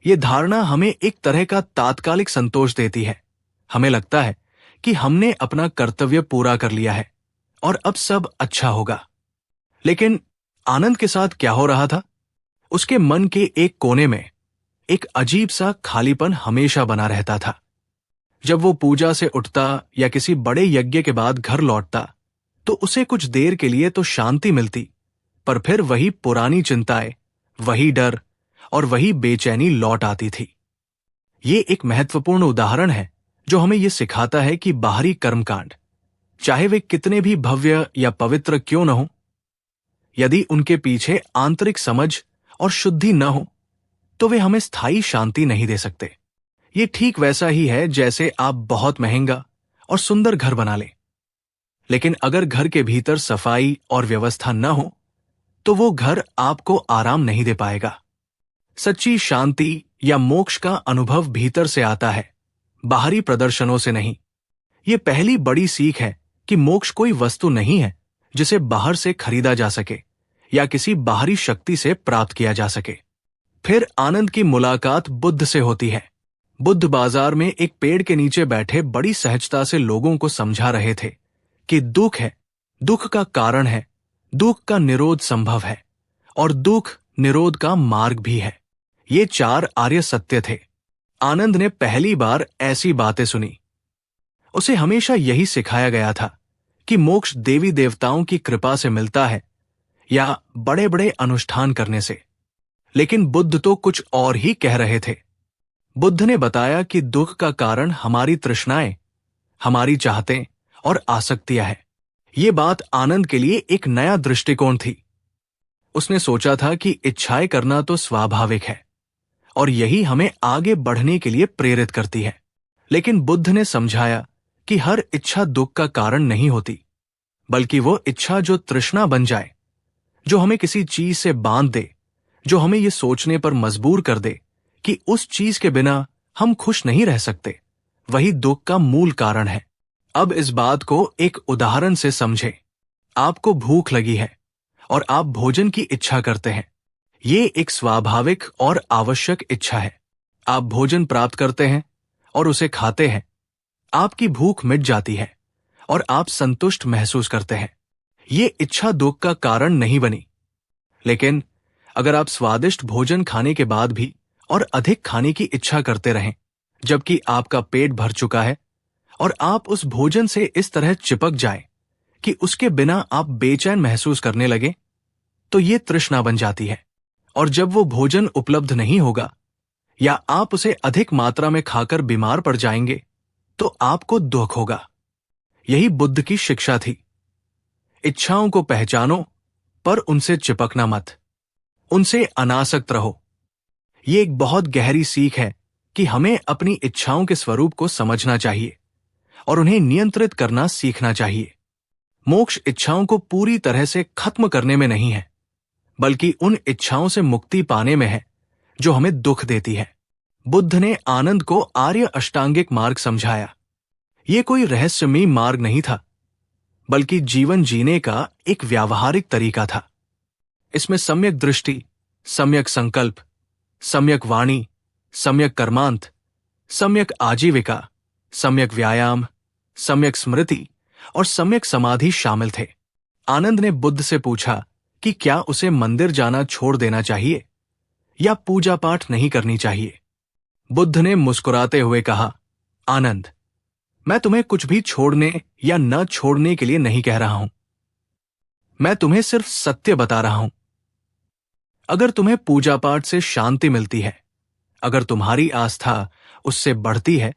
ये धारणा हमें एक तरह का तात्कालिक संतोष देती है। हमें लगता है कि हमने अपना कर्तव्य पूरा कर लिया है और अब सब अच्छा होगा। लेकिन आनंद के साथ क्या हो रहा था? उसके मन के एक कोने में एक अजीब सा खालीपन हमेशा बना रहता था। जब वो पूजा से उठता या किसी बड़े यज्ञ के बाद घर लौटता तो उसे कुछ देर के लिए तो शांति मिलती, पर फिर वही पुरानी चिंताएं, वही डर और वही बेचैनी लौट आती थी। ये एक महत्वपूर्ण उदाहरण है जो हमें ये सिखाता है कि बाहरी कर्मकांड, चाहे वे कितने भी भव्य या पवित्र क्यों न हो, यदि उनके पीछे आंतरिक समझ और शुद्धि न हो तो वे हमें स्थायी शांति नहीं दे सकते। ये ठीक वैसा ही है जैसे आप बहुत महंगा और सुंदर घर बना लें, लेकिन अगर घर के भीतर सफाई और व्यवस्था न हो तो वो घर आपको आराम नहीं दे पाएगा। सच्ची शांति या मोक्ष का अनुभव भीतर से आता है, बाहरी प्रदर्शनों से नहीं। ये पहली बड़ी सीख है कि मोक्ष कोई वस्तु नहीं है जिसे बाहर से खरीदा जा सके या किसी बाहरी शक्ति से प्राप्त किया जा सके। फिर आनंद की मुलाकात बुद्ध से होती है। बुद्ध बाजार में एक पेड़ के नीचे बैठे बड़ी सहजता से लोगों को समझा रहे थे कि दुख है, दुख का कारण है, दुख का निरोध संभव है और दुख निरोध का मार्ग भी है। ये 4 आर्य सत्य थे। आनंद ने पहली बार ऐसी बातें सुनी। उसे हमेशा यही सिखाया गया था कि मोक्ष देवी देवताओं की कृपा से मिलता है या बड़े बड़े अनुष्ठान करने से। लेकिन बुद्ध तो कुछ और ही कह रहे थे। बुद्ध ने बताया कि दुख का कारण हमारी तृष्णाएं, हमारी चाहतें और आसक्तियां हैं। ये बात आनंद के लिए एक नया दृष्टिकोण थी। उसने सोचा था कि इच्छाएं करना तो स्वाभाविक है और यही हमें आगे बढ़ने के लिए प्रेरित करती है। लेकिन बुद्ध ने समझाया कि हर इच्छा दुख का कारण नहीं होती, बल्कि वो इच्छा जो तृष्णा बन जाए, जो हमें किसी चीज से बांध दे, जो हमें ये सोचने पर मजबूर कर दे कि उस चीज के बिना हम खुश नहीं रह सकते, वही दुख का मूल कारण है। अब इस बात को एक उदाहरण से समझें। आपको भूख लगी है और आप भोजन की इच्छा करते हैं। ये एक स्वाभाविक और आवश्यक इच्छा है। आप भोजन प्राप्त करते हैं और उसे खाते हैं। आपकी भूख मिट जाती है और आप संतुष्ट महसूस करते हैं। ये इच्छा दुख का कारण नहीं बनी। लेकिन अगर आप स्वादिष्ट भोजन खाने के बाद भी और अधिक खाने की इच्छा करते रहें, जबकि आपका पेट भर चुका है, और आप उस भोजन से इस तरह चिपक जाएं कि उसके बिना आप बेचैन महसूस करने लगे, तो ये तृष्णा बन जाती है। और जब वो भोजन उपलब्ध नहीं होगा या आप उसे अधिक मात्रा में खाकर बीमार पड़ जाएंगे, तो आपको दुख होगा। यही बुद्ध की शिक्षा थी। इच्छाओं को पहचानो, पर उनसे चिपकना मत। उनसे अनासक्त रहो। ये एक बहुत गहरी सीख है कि हमें अपनी इच्छाओं के स्वरूप को समझना चाहिए और उन्हें नियंत्रित करना सीखना चाहिए। मोक्ष इच्छाओं को पूरी तरह से खत्म करने में नहीं है, बल्कि उन इच्छाओं से मुक्ति पाने में है जो हमें दुख देती है। बुद्ध ने आनंद को आर्य अष्टांगिक मार्ग समझाया। ये कोई रहस्यमयी मार्ग नहीं था, बल्कि जीवन जीने का एक व्यावहारिक तरीका था। इसमें सम्यक दृष्टि, सम्यक संकल्प, सम्यक वाणी, सम्यक कर्मांत, सम्यक आजीविका, सम्यक व्यायाम, सम्यक स्मृति और सम्यक समाधि शामिल थे। आनंद ने बुद्ध से पूछा कि क्या उसे मंदिर जाना छोड़ देना चाहिए या पूजा पाठ नहीं करनी चाहिए। बुद्ध ने मुस्कुराते हुए कहा, आनंद, मैं तुम्हें कुछ भी छोड़ने या न छोड़ने के लिए नहीं कह रहा हूं। मैं तुम्हें सिर्फ सत्य बता रहा हूं। अगर तुम्हें पूजा पाठ से शांति मिलती है, अगर तुम्हारी आस्था उससे बढ़ती है,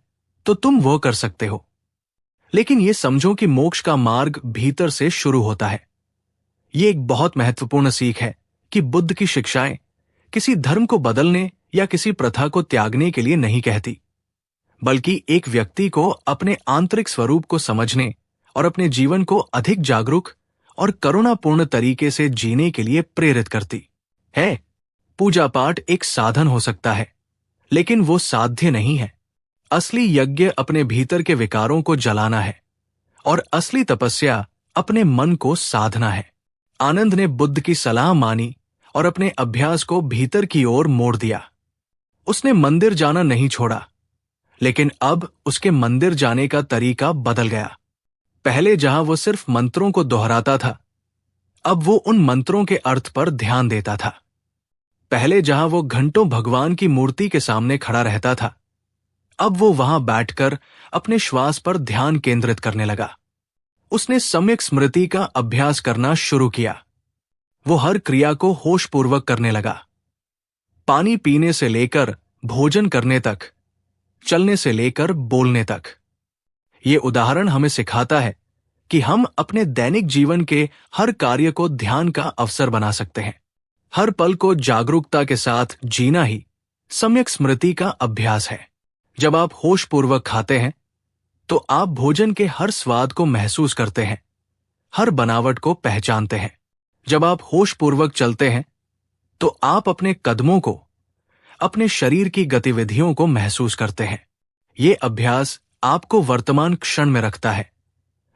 तो तुम वो कर सकते हो। लेकिन यह समझो कि मोक्ष का मार्ग भीतर से शुरू होता है। यह एक बहुत महत्वपूर्ण सीख है कि बुद्ध की शिक्षाएं किसी धर्म को बदलने या किसी प्रथा को त्यागने के लिए नहीं कहती, बल्कि एक व्यक्ति को अपने आंतरिक स्वरूप को समझने और अपने जीवन को अधिक जागरूक और करुणापूर्ण तरीके से जीने के लिए प्रेरित करती है। पूजा पाठ एक साधन हो सकता है, लेकिन वो साध्य नहीं है। असली यज्ञ अपने भीतर के विकारों को जलाना है और असली तपस्या अपने मन को साधना है। आनंद ने बुद्ध की सलाह मानी और अपने अभ्यास को भीतर की ओर मोड़ दिया। उसने मंदिर जाना नहीं छोड़ा, लेकिन अब उसके मंदिर जाने का तरीका बदल गया। पहले जहां वो सिर्फ मंत्रों को दोहराता था, अब वो उन मंत्रों के अर्थ पर ध्यान देता था। पहले जहां वो घंटों भगवान की मूर्ति के सामने खड़ा रहता था, अब वो वहां बैठकर अपने श्वास पर ध्यान केंद्रित करने लगा। उसने सम्यक स्मृति का अभ्यास करना शुरू किया। वो हर क्रिया को होशपूर्वक करने लगा। पानी पीने से लेकर भोजन करने तक, चलने से लेकर बोलने तक। ये उदाहरण हमें सिखाता है कि हम अपने दैनिक जीवन के हर कार्य को ध्यान का अवसर बना सकते हैं। हर पल को जागरूकता के साथ जीना ही सम्यक स्मृति का अभ्यास है। जब आप होशपूर्वक खाते हैं, तो आप भोजन के हर स्वाद को महसूस करते हैं, हर बनावट को पहचानते हैं। जब आप होशपूर्वक चलते हैं, तो आप अपने कदमों को, अपने शरीर की गतिविधियों को महसूस करते हैं। ये अभ्यास आपको वर्तमान क्षण में रखता है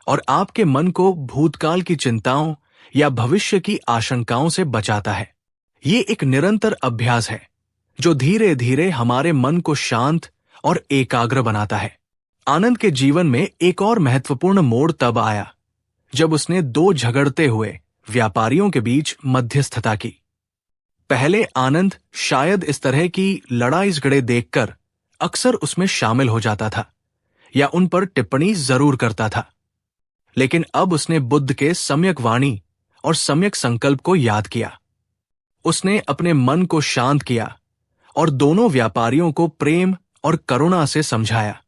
और आपके मन को भूतकाल की चिंताओं या भविष्य की आशंकाओं से बचाता है। ये एक निरंतर अभ्यास है जो धीरे धीरे हमारे मन को शांत और एकाग्र बनाता है। आनंद के जीवन में एक और महत्वपूर्ण मोड़ तब आया जब उसने दो झगड़ते हुए व्यापारियों के बीच मध्यस्थता की। पहले आनंद शायद इस तरह की लड़ाई झगड़े देखकर अक्सर उसमें शामिल हो जाता था या उन पर टिप्पणी जरूर करता था, लेकिन अब उसने बुद्ध के सम्यक वाणी और सम्यक संकल्प को याद किया। उसने अपने मन को शांत किया और दोनों व्यापारियों को प्रेम और करुणा से समझाया।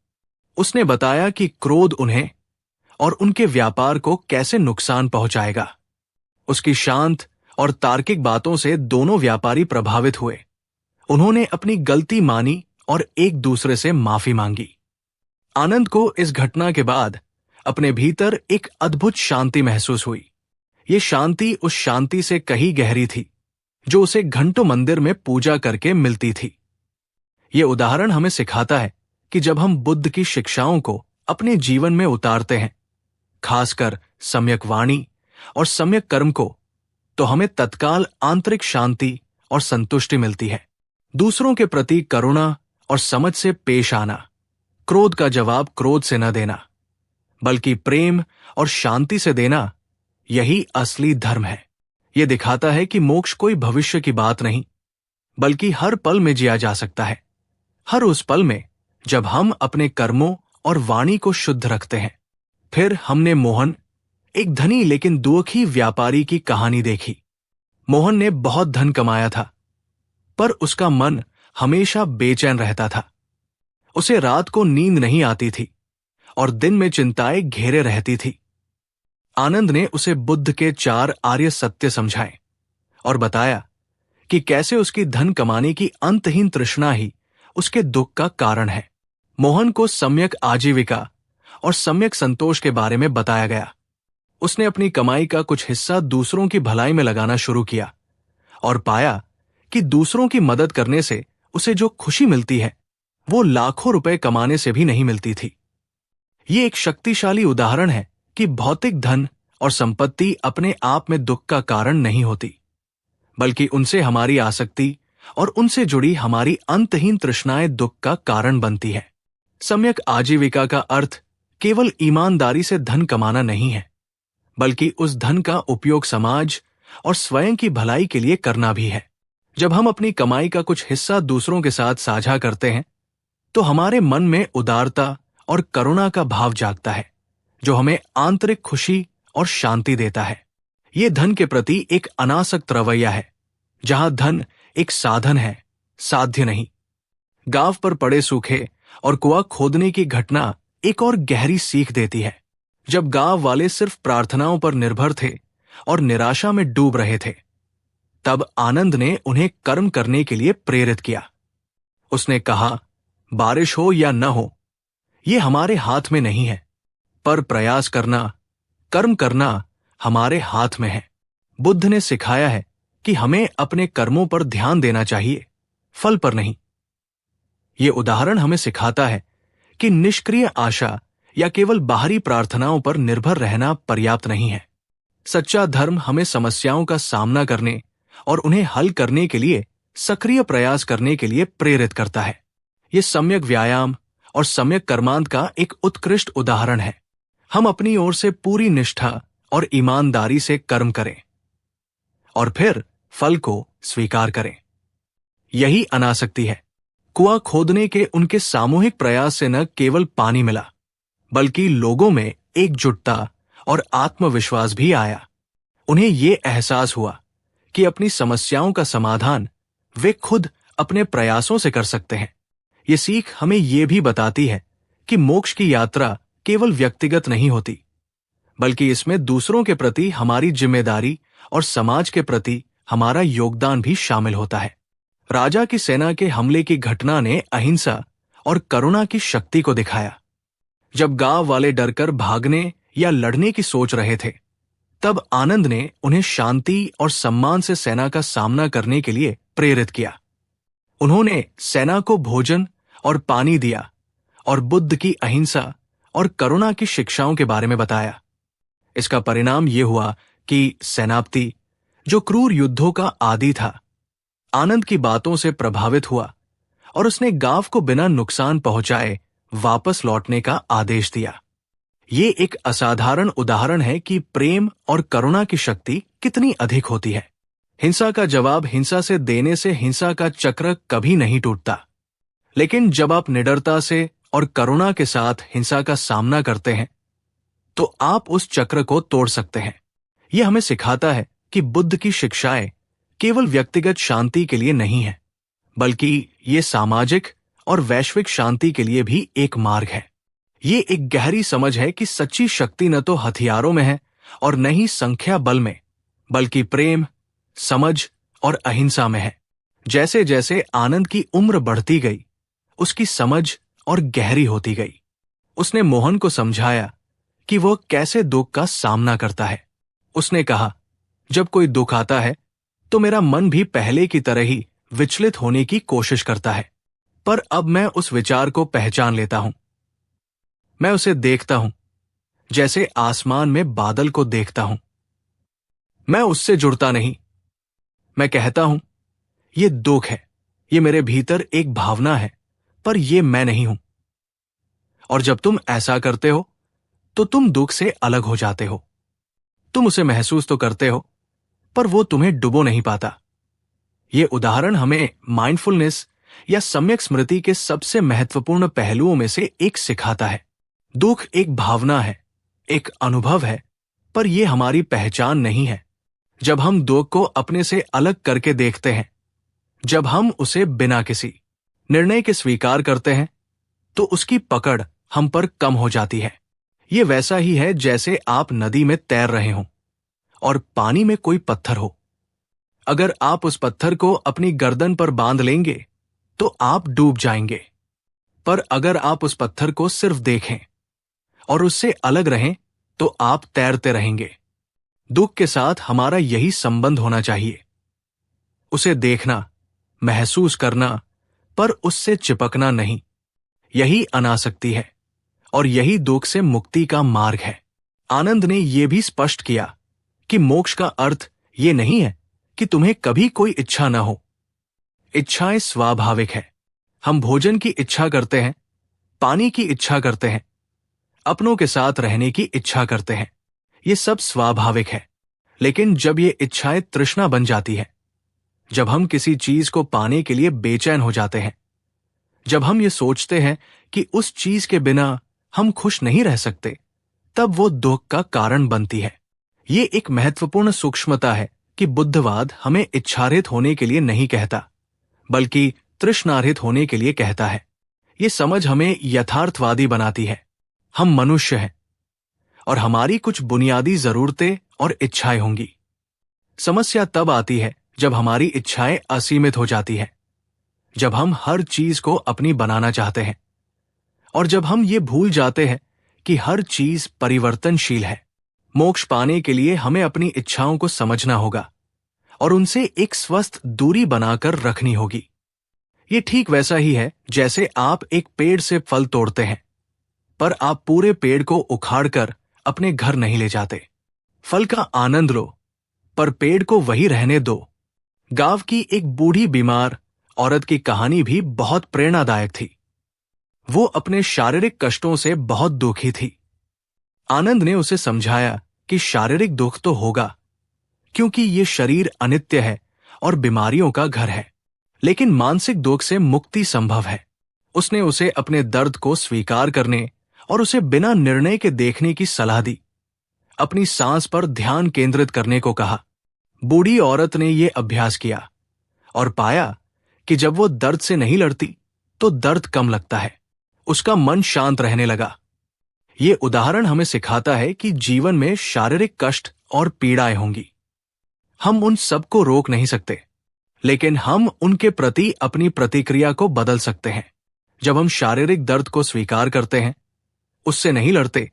उसने बताया कि क्रोध उन्हें और उनके व्यापार को कैसे नुकसान पहुंचाएगा। उसकी शांत और तार्किक बातों से दोनों व्यापारी प्रभावित हुए। उन्होंने अपनी गलती मानी और एक दूसरे से माफी मांगी। आनंद को इस घटना के बाद अपने भीतर एक अद्भुत शांति महसूस हुई। ये शांति उस शांति से कहीं गहरी थी जो उसे घंटों मंदिर में पूजा करके मिलती थी। ये उदाहरण हमें सिखाता है कि जब हम बुद्ध की शिक्षाओं को अपने जीवन में उतारते हैं, खासकर सम्यक वाणी और सम्यक कर्म को, तो हमें तत्काल आंतरिक शांति और संतुष्टि मिलती है। दूसरों के प्रति करुणा और समझ से पेश आना, क्रोध का जवाब क्रोध से न देना, बल्कि प्रेम और शांति से देना, यही असली धर्म है। यह दिखाता है कि मोक्ष कोई भविष्य की बात नहीं, बल्कि हर पल में जिया जा सकता है। हर उस पल में जब हम अपने कर्मों और वाणी को शुद्ध रखते हैं। फिर हमने मोहन, एक धनी लेकिन दुखी व्यापारी की कहानी देखी। मोहन ने बहुत धन कमाया था, पर उसका मन हमेशा बेचैन रहता था। उसे रात को नींद नहीं आती थी और दिन में चिंताएं घेरे रहती थी। आनंद ने उसे बुद्ध के 4 आर्य सत्य समझाए और बताया कि कैसे उसकी धन कमाने की अंतहीन तृष्णा ही उसके दुख का कारण है। मोहन को सम्यक आजीविका और सम्यक संतोष के बारे में बताया गया। उसने अपनी कमाई का कुछ हिस्सा दूसरों की भलाई में लगाना शुरू किया और पाया कि दूसरों की मदद करने से उसे जो खुशी मिलती है, वो लाखों रुपए कमाने से भी नहीं मिलती थी। ये एक शक्तिशाली उदाहरण है कि भौतिक धन और संपत्ति अपने आप में दुख का कारण नहीं होती, बल्कि उनसे हमारी आसक्ति और उनसे जुड़ी हमारी अंतहीन तृष्णाएं दुख का कारण बनती है। सम्यक आजीविका का अर्थ केवल ईमानदारी से धन कमाना नहीं है, बल्कि उस धन का उपयोग समाज और स्वयं की भलाई के लिए करना भी है। जब हम अपनी कमाई का कुछ हिस्सा दूसरों के साथ साझा करते हैं, तो हमारे मन में उदारता और करुणा का भाव जागता है, जो हमें आंतरिक खुशी और शांति देता है। ये धन के प्रति एक अनासक्त रवैया है, जहां धन एक साधन है, साध्य नहीं। गांव पर पड़े सूखे और कुआं खोदने की घटना एक और गहरी सीख देती है। जब गांव वाले सिर्फ प्रार्थनाओं पर निर्भर थे और निराशा में डूब रहे थे, तब आनंद ने उन्हें कर्म करने के लिए प्रेरित किया। उसने कहा, बारिश हो या न हो, ये हमारे हाथ में नहीं है, पर प्रयास करना, कर्म करना हमारे हाथ में है। बुद्ध ने सिखाया है कि हमें अपने कर्मों पर ध्यान देना चाहिए, फल पर नहीं। ये उदाहरण हमें सिखाता है कि निष्क्रिय आशा या केवल बाहरी प्रार्थनाओं पर निर्भर रहना पर्याप्त नहीं है। सच्चा धर्म हमें समस्याओं का सामना करने और उन्हें हल करने के लिए सक्रिय प्रयास करने के लिए प्रेरित करता है। ये सम्यक व्यायाम और सम्यक कर्मांत का एक उत्कृष्ट उदाहरण है। हम अपनी ओर से पूरी निष्ठा और ईमानदारी से कर्म करें और फिर फल को स्वीकार करें। यही अनासक्ति है। कुआं खोदने के उनके सामूहिक प्रयास से न केवल पानी मिला, बल्कि लोगों में एकजुटता और आत्मविश्वास भी आया। उन्हें ये एहसास हुआ कि अपनी समस्याओं का समाधान वे खुद अपने प्रयासों से कर सकते हैं। ये सीख हमें ये भी बताती है कि मोक्ष की यात्रा केवल व्यक्तिगत नहीं होती, बल्कि इसमें दूसरों के प्रति हमारी जिम्मेदारी और समाज के प्रति हमारा योगदान भी शामिल होता है। राजा की सेना के हमले की घटना ने अहिंसा और करुणा की शक्ति को दिखाया। जब गांव वाले डरकर भागने या लड़ने की सोच रहे थे, तब आनंद ने उन्हें शांति और सम्मान से सेना का सामना करने के लिए प्रेरित किया। उन्होंने सेना को भोजन और पानी दिया और बुद्ध की अहिंसा और करुणा की शिक्षाओं के बारे में बताया। इसका परिणाम यह हुआ कि सेनापति, जो क्रूर युद्धों का आदी था, आनंद की बातों से प्रभावित हुआ और उसने गांव को बिना नुकसान पहुंचाए वापस लौटने का आदेश दिया। ये एक असाधारण उदाहरण है कि प्रेम और करुणा की शक्ति कितनी अधिक होती है। हिंसा का जवाब हिंसा से देने से हिंसा का चक्र कभी नहीं टूटता, लेकिन जब आप निडरता से और करुणा के साथ हिंसा का सामना करते हैं, तो आप उस चक्र को तोड़ सकते हैं। यह हमें सिखाता है कि बुद्ध की शिक्षाएं केवल व्यक्तिगत शांति के लिए नहीं है, बल्कि ये सामाजिक और वैश्विक शांति के लिए भी एक मार्ग है। ये एक गहरी समझ है कि सच्ची शक्ति न तो हथियारों में है और न ही संख्या बल में, बल्कि प्रेम, समझ और अहिंसा में है। जैसे जैसे आनंद की उम्र बढ़ती गई, उसकी समझ और गहरी होती गई। उसने मोहन को समझाया कि वह कैसे दुख का सामना करता है। उसने कहा, जब कोई दुख आता है तो मेरा मन भी पहले की तरह ही विचलित होने की कोशिश करता है, पर अब मैं उस विचार को पहचान लेता हूं। मैं उसे देखता हूं जैसे आसमान में बादल को देखता हूं। मैं उससे जुड़ता नहीं। मैं कहता हूं, ये दुख है, ये मेरे भीतर एक भावना है, पर ये मैं नहीं हूं। और जब तुम ऐसा करते हो, तो तुम दुख से अलग हो जाते हो। तुम उसे महसूस तो करते हो, पर वो तुम्हें डुबो नहीं पाता। ये उदाहरण हमें माइंडफुलनेस या सम्यक स्मृति के सबसे महत्वपूर्ण पहलुओं में से एक सिखाता है। दुख एक भावना है, एक अनुभव है, पर यह हमारी पहचान नहीं है। जब हम दुख को अपने से अलग करके देखते हैं, जब हम उसे बिना किसी निर्णय के स्वीकार करते हैं, तो उसकी पकड़ हम पर कम हो जाती है। ये वैसा ही है जैसे आप नदी में तैर रहे हों और पानी में कोई पत्थर हो। अगर आप उस पत्थर को अपनी गर्दन पर बांध लेंगे तो आप डूब जाएंगे, पर अगर आप उस पत्थर को सिर्फ देखें और उससे अलग रहें तो आप तैरते रहेंगे। दुख के साथ हमारा यही संबंध होना चाहिए। उसे देखना, महसूस करना, पर उससे चिपकना नहीं। यही अनासक्ति है और यही दुख से मुक्ति का मार्ग है। आनंद ने यह भी स्पष्ट किया कि मोक्ष का अर्थ ये नहीं है कि तुम्हें कभी कोई इच्छा न हो। इच्छाएं स्वाभाविक है। हम भोजन की इच्छा करते हैं, पानी की इच्छा करते हैं, अपनों के साथ रहने की इच्छा करते हैं। ये सब स्वाभाविक है। लेकिन जब ये इच्छाएं तृष्णा बन जाती है, जब हम किसी चीज को पाने के लिए बेचैन हो जाते हैं, जब हम ये सोचते हैं कि उस चीज के बिना हम खुश नहीं रह सकते, तब वो दुख का कारण बनती है। ये एक महत्वपूर्ण सूक्ष्मता है कि बुद्धवाद हमें इच्छारहित होने के लिए नहीं कहता, बल्कि तृष्णारहित होने के लिए कहता है। ये समझ हमें यथार्थवादी बनाती है। हम मनुष्य हैं और हमारी कुछ बुनियादी जरूरतें और इच्छाएं होंगी। समस्या तब आती है जब हमारी इच्छाएं असीमित हो जाती है, जब हम हर चीज को अपनी बनाना चाहते हैं और जब हम ये भूल जाते हैं कि हर चीज परिवर्तनशील है। मोक्ष पाने के लिए हमें अपनी इच्छाओं को समझना होगा और उनसे एक स्वस्थ दूरी बनाकर रखनी होगी। ये ठीक वैसा ही है जैसे आप एक पेड़ से फल तोड़ते हैं, पर आप पूरे पेड़ को उखाड़कर अपने घर नहीं ले जाते। फल का आनंद लो, पर पेड़ को वही रहने दो। गांव की एक बूढ़ी बीमार औरत की कहानी भी बहुत प्रेरणादायक थी। वो अपने शारीरिक कष्टों से बहुत दुखी थी। आनंद ने उसे समझाया कि शारीरिक दुख तो होगा, क्योंकि ये शरीर अनित्य है और बीमारियों का घर है, लेकिन मानसिक दुख से मुक्ति संभव है। उसने उसे अपने दर्द को स्वीकार करने और उसे बिना निर्णय के देखने की सलाह दी। अपनी सांस पर ध्यान केंद्रित करने को कहा। बूढ़ी औरत ने यह अभ्यास किया और पाया कि जब वो दर्द से नहीं लड़ती तो दर्द कम लगता है। उसका मन शांत रहने लगा। ये उदाहरण हमें सिखाता है कि जीवन में शारीरिक कष्ट और पीड़ाएं होंगी। हम उन सबको रोक नहीं सकते, लेकिन हम उनके प्रति अपनी प्रतिक्रिया को बदल सकते हैं। जब हम शारीरिक दर्द को स्वीकार करते हैं, उससे नहीं लड़ते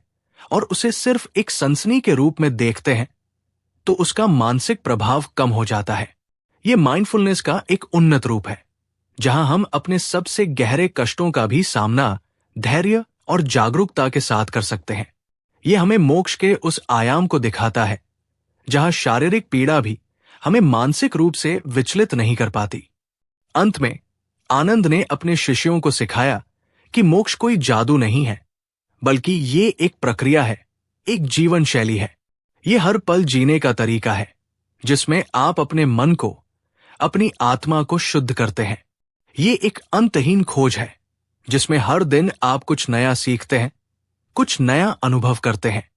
और उसे सिर्फ एक सनसनी के रूप में देखते हैं, तो उसका मानसिक प्रभाव कम हो जाता है। यह माइंडफुलनेस का एक उन्नत रूप है, जहां हम अपने सबसे गहरे कष्टों का भी सामना धैर्य और जागरूकता के साथ कर सकते हैं। यह हमें मोक्ष के उस आयाम को दिखाता है जहां शारीरिक पीड़ा भी हमें मानसिक रूप से विचलित नहीं कर पाती। अंत में आनंद ने अपने शिष्यों को सिखाया कि मोक्ष कोई जादू नहीं है, बल्कि ये एक प्रक्रिया है, एक जीवन शैली है। ये हर पल जीने का तरीका है, जिसमें आप अपने मन को, अपनी आत्मा को शुद्ध करते हैं। ये एक अंतहीन खोज है, जिसमें हर दिन आप कुछ नया सीखते हैं, कुछ नया अनुभव करते हैं,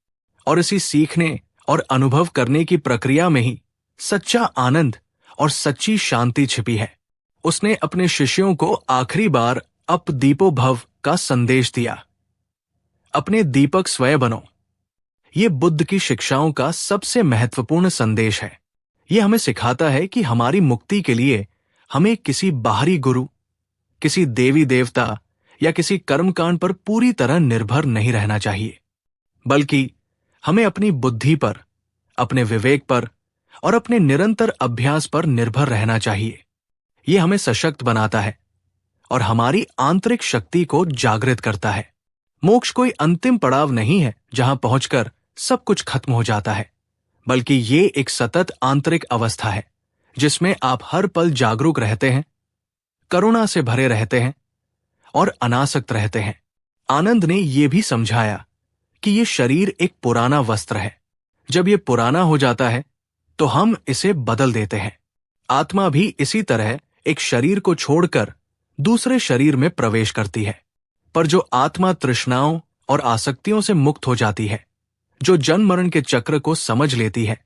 और इसी सीखने और अनुभव करने की प्रक्रिया में ही सच्चा आनंद और सच्ची शांति छिपी है। उसने अपने शिष्यों को आखिरी बार अप दीपो भव का संदेश दिया। अपने दीपक स्वयं बनो। ये बुद्ध की शिक्षाओं का सबसे महत्वपूर्ण संदेश है। यह हमें सिखाता है कि हमारी मुक्ति के लिए हमें किसी बाहरी गुरु, किसी देवी देवता या किसी कर्मकांड पर पूरी तरह निर्भर नहीं रहना चाहिए, बल्कि हमें अपनी बुद्धि पर, अपने विवेक पर और अपने निरंतर अभ्यास पर निर्भर रहना चाहिए। यह हमें सशक्त बनाता है और हमारी आंतरिक शक्ति को जागृत करता है। मोक्ष कोई अंतिम पड़ाव नहीं है जहां पहुंचकर सब कुछ खत्म हो जाता है, बल्कि ये एक सतत आंतरिक अवस्था है जिसमें आप हर पल जागरूक रहते हैं, करुणा से भरे रहते हैं और अनासक्त रहते हैं। आनंद ने यह भी समझाया कि यह शरीर एक पुराना वस्त्र है। जब यह पुराना हो जाता है तो हम इसे बदल देते हैं। आत्मा भी इसी तरह एक शरीर को छोड़कर दूसरे शरीर में प्रवेश करती है। पर जो आत्मा तृष्णाओं और आसक्तियों से मुक्त हो जाती है, जो जन्म मरण के चक्र को समझ लेती है,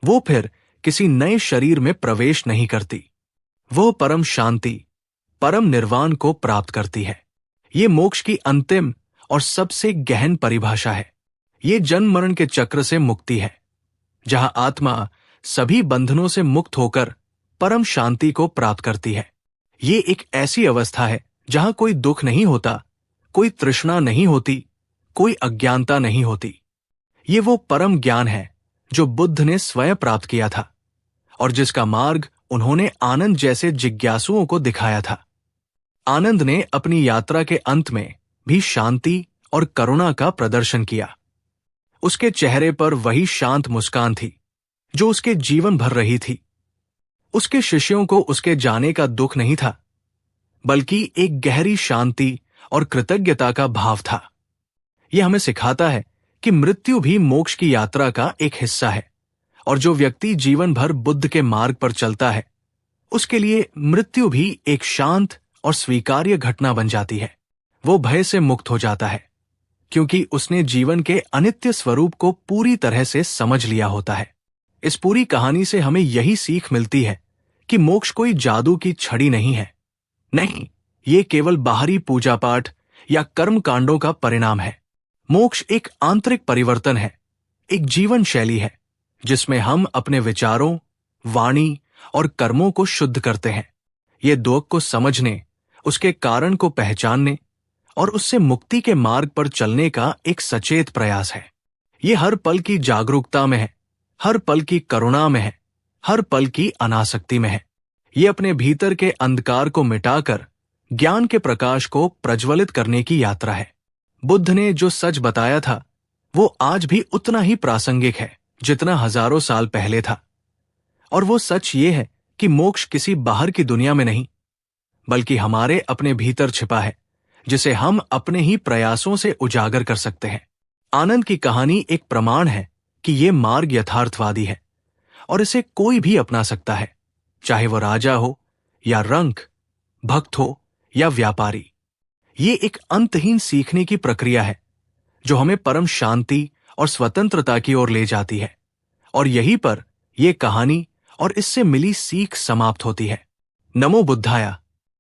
वो फिर किसी नए शरीर में प्रवेश नहीं करती। वो परम शांति, परम निर्वाण को प्राप्त करती है। ये मोक्ष की अंतिम और सबसे गहन परिभाषा है। ये जन्म मरण के चक्र से मुक्ति है, जहां आत्मा सभी बंधनों से मुक्त होकर परम शांति को प्राप्त करती है। ये एक ऐसी अवस्था है जहां कोई दुख नहीं होता, कोई तृष्णा नहीं होती, कोई अज्ञानता नहीं होती। ये वो परम ज्ञान है जो बुद्ध ने स्वयं प्राप्त किया था और जिसका मार्ग उन्होंने आनंद जैसे जिज्ञासुओं को दिखाया था। आनंद ने अपनी यात्रा के अंत में भी शांति और करुणा का प्रदर्शन किया। उसके चेहरे पर वही शांत मुस्कान थी जो उसके जीवन भर रही थी। उसके शिष्यों को उसके जाने का दुख नहीं था, बल्कि एक गहरी शांति और कृतज्ञता का भाव था। यह हमें सिखाता है कि मृत्यु भी मोक्ष की यात्रा का एक हिस्सा है, और जो व्यक्ति जीवन भर बुद्ध के मार्ग पर चलता है, उसके लिए मृत्यु भी एक शांत और स्वीकार्य घटना बन जाती है। वो भय से मुक्त हो जाता है, क्योंकि उसने जीवन के अनित्य स्वरूप को पूरी तरह से समझ लिया होता है। इस पूरी कहानी से हमें यही सीख मिलती है कि मोक्ष कोई जादू की छड़ी नहीं है। नहीं, ये केवल बाहरी पूजा पाठ या कर्म कांडों का परिणाम है। मोक्ष एक आंतरिक परिवर्तन है, एक जीवन शैली है, जिसमें हम अपने विचारों, वाणी और कर्मों को शुद्ध करते हैं। ये दुख को समझने, उसके कारण को पहचानने और उससे मुक्ति के मार्ग पर चलने का एक सचेत प्रयास है। ये हर पल की जागरूकता में है, हर पल की करुणा में है, हर पल की अनासक्ति में है। ये अपने भीतर के अंधकार को मिटाकर ज्ञान के प्रकाश को प्रज्वलित करने की यात्रा है। बुद्ध ने जो सच बताया था, वो आज भी उतना ही प्रासंगिक है जितना हजारों साल पहले था। और वो सच ये है कि मोक्ष किसी बाहर की दुनिया में नहीं, बल्कि हमारे अपने भीतर छिपा है, जिसे हम अपने ही प्रयासों से उजागर कर सकते हैं। आनंद की कहानी एक प्रमाण है कि ये मार्ग यथार्थवादी है और इसे कोई भी अपना सकता है, चाहे वो राजा हो या रंक, भक्त हो या व्यापारी। ये एक अंतहीन सीखने की प्रक्रिया है जो हमें परम शांति और स्वतंत्रता की ओर ले जाती है। और यहीं पर यह कहानी और इससे मिली सीख समाप्त होती है। नमो बुद्धाया।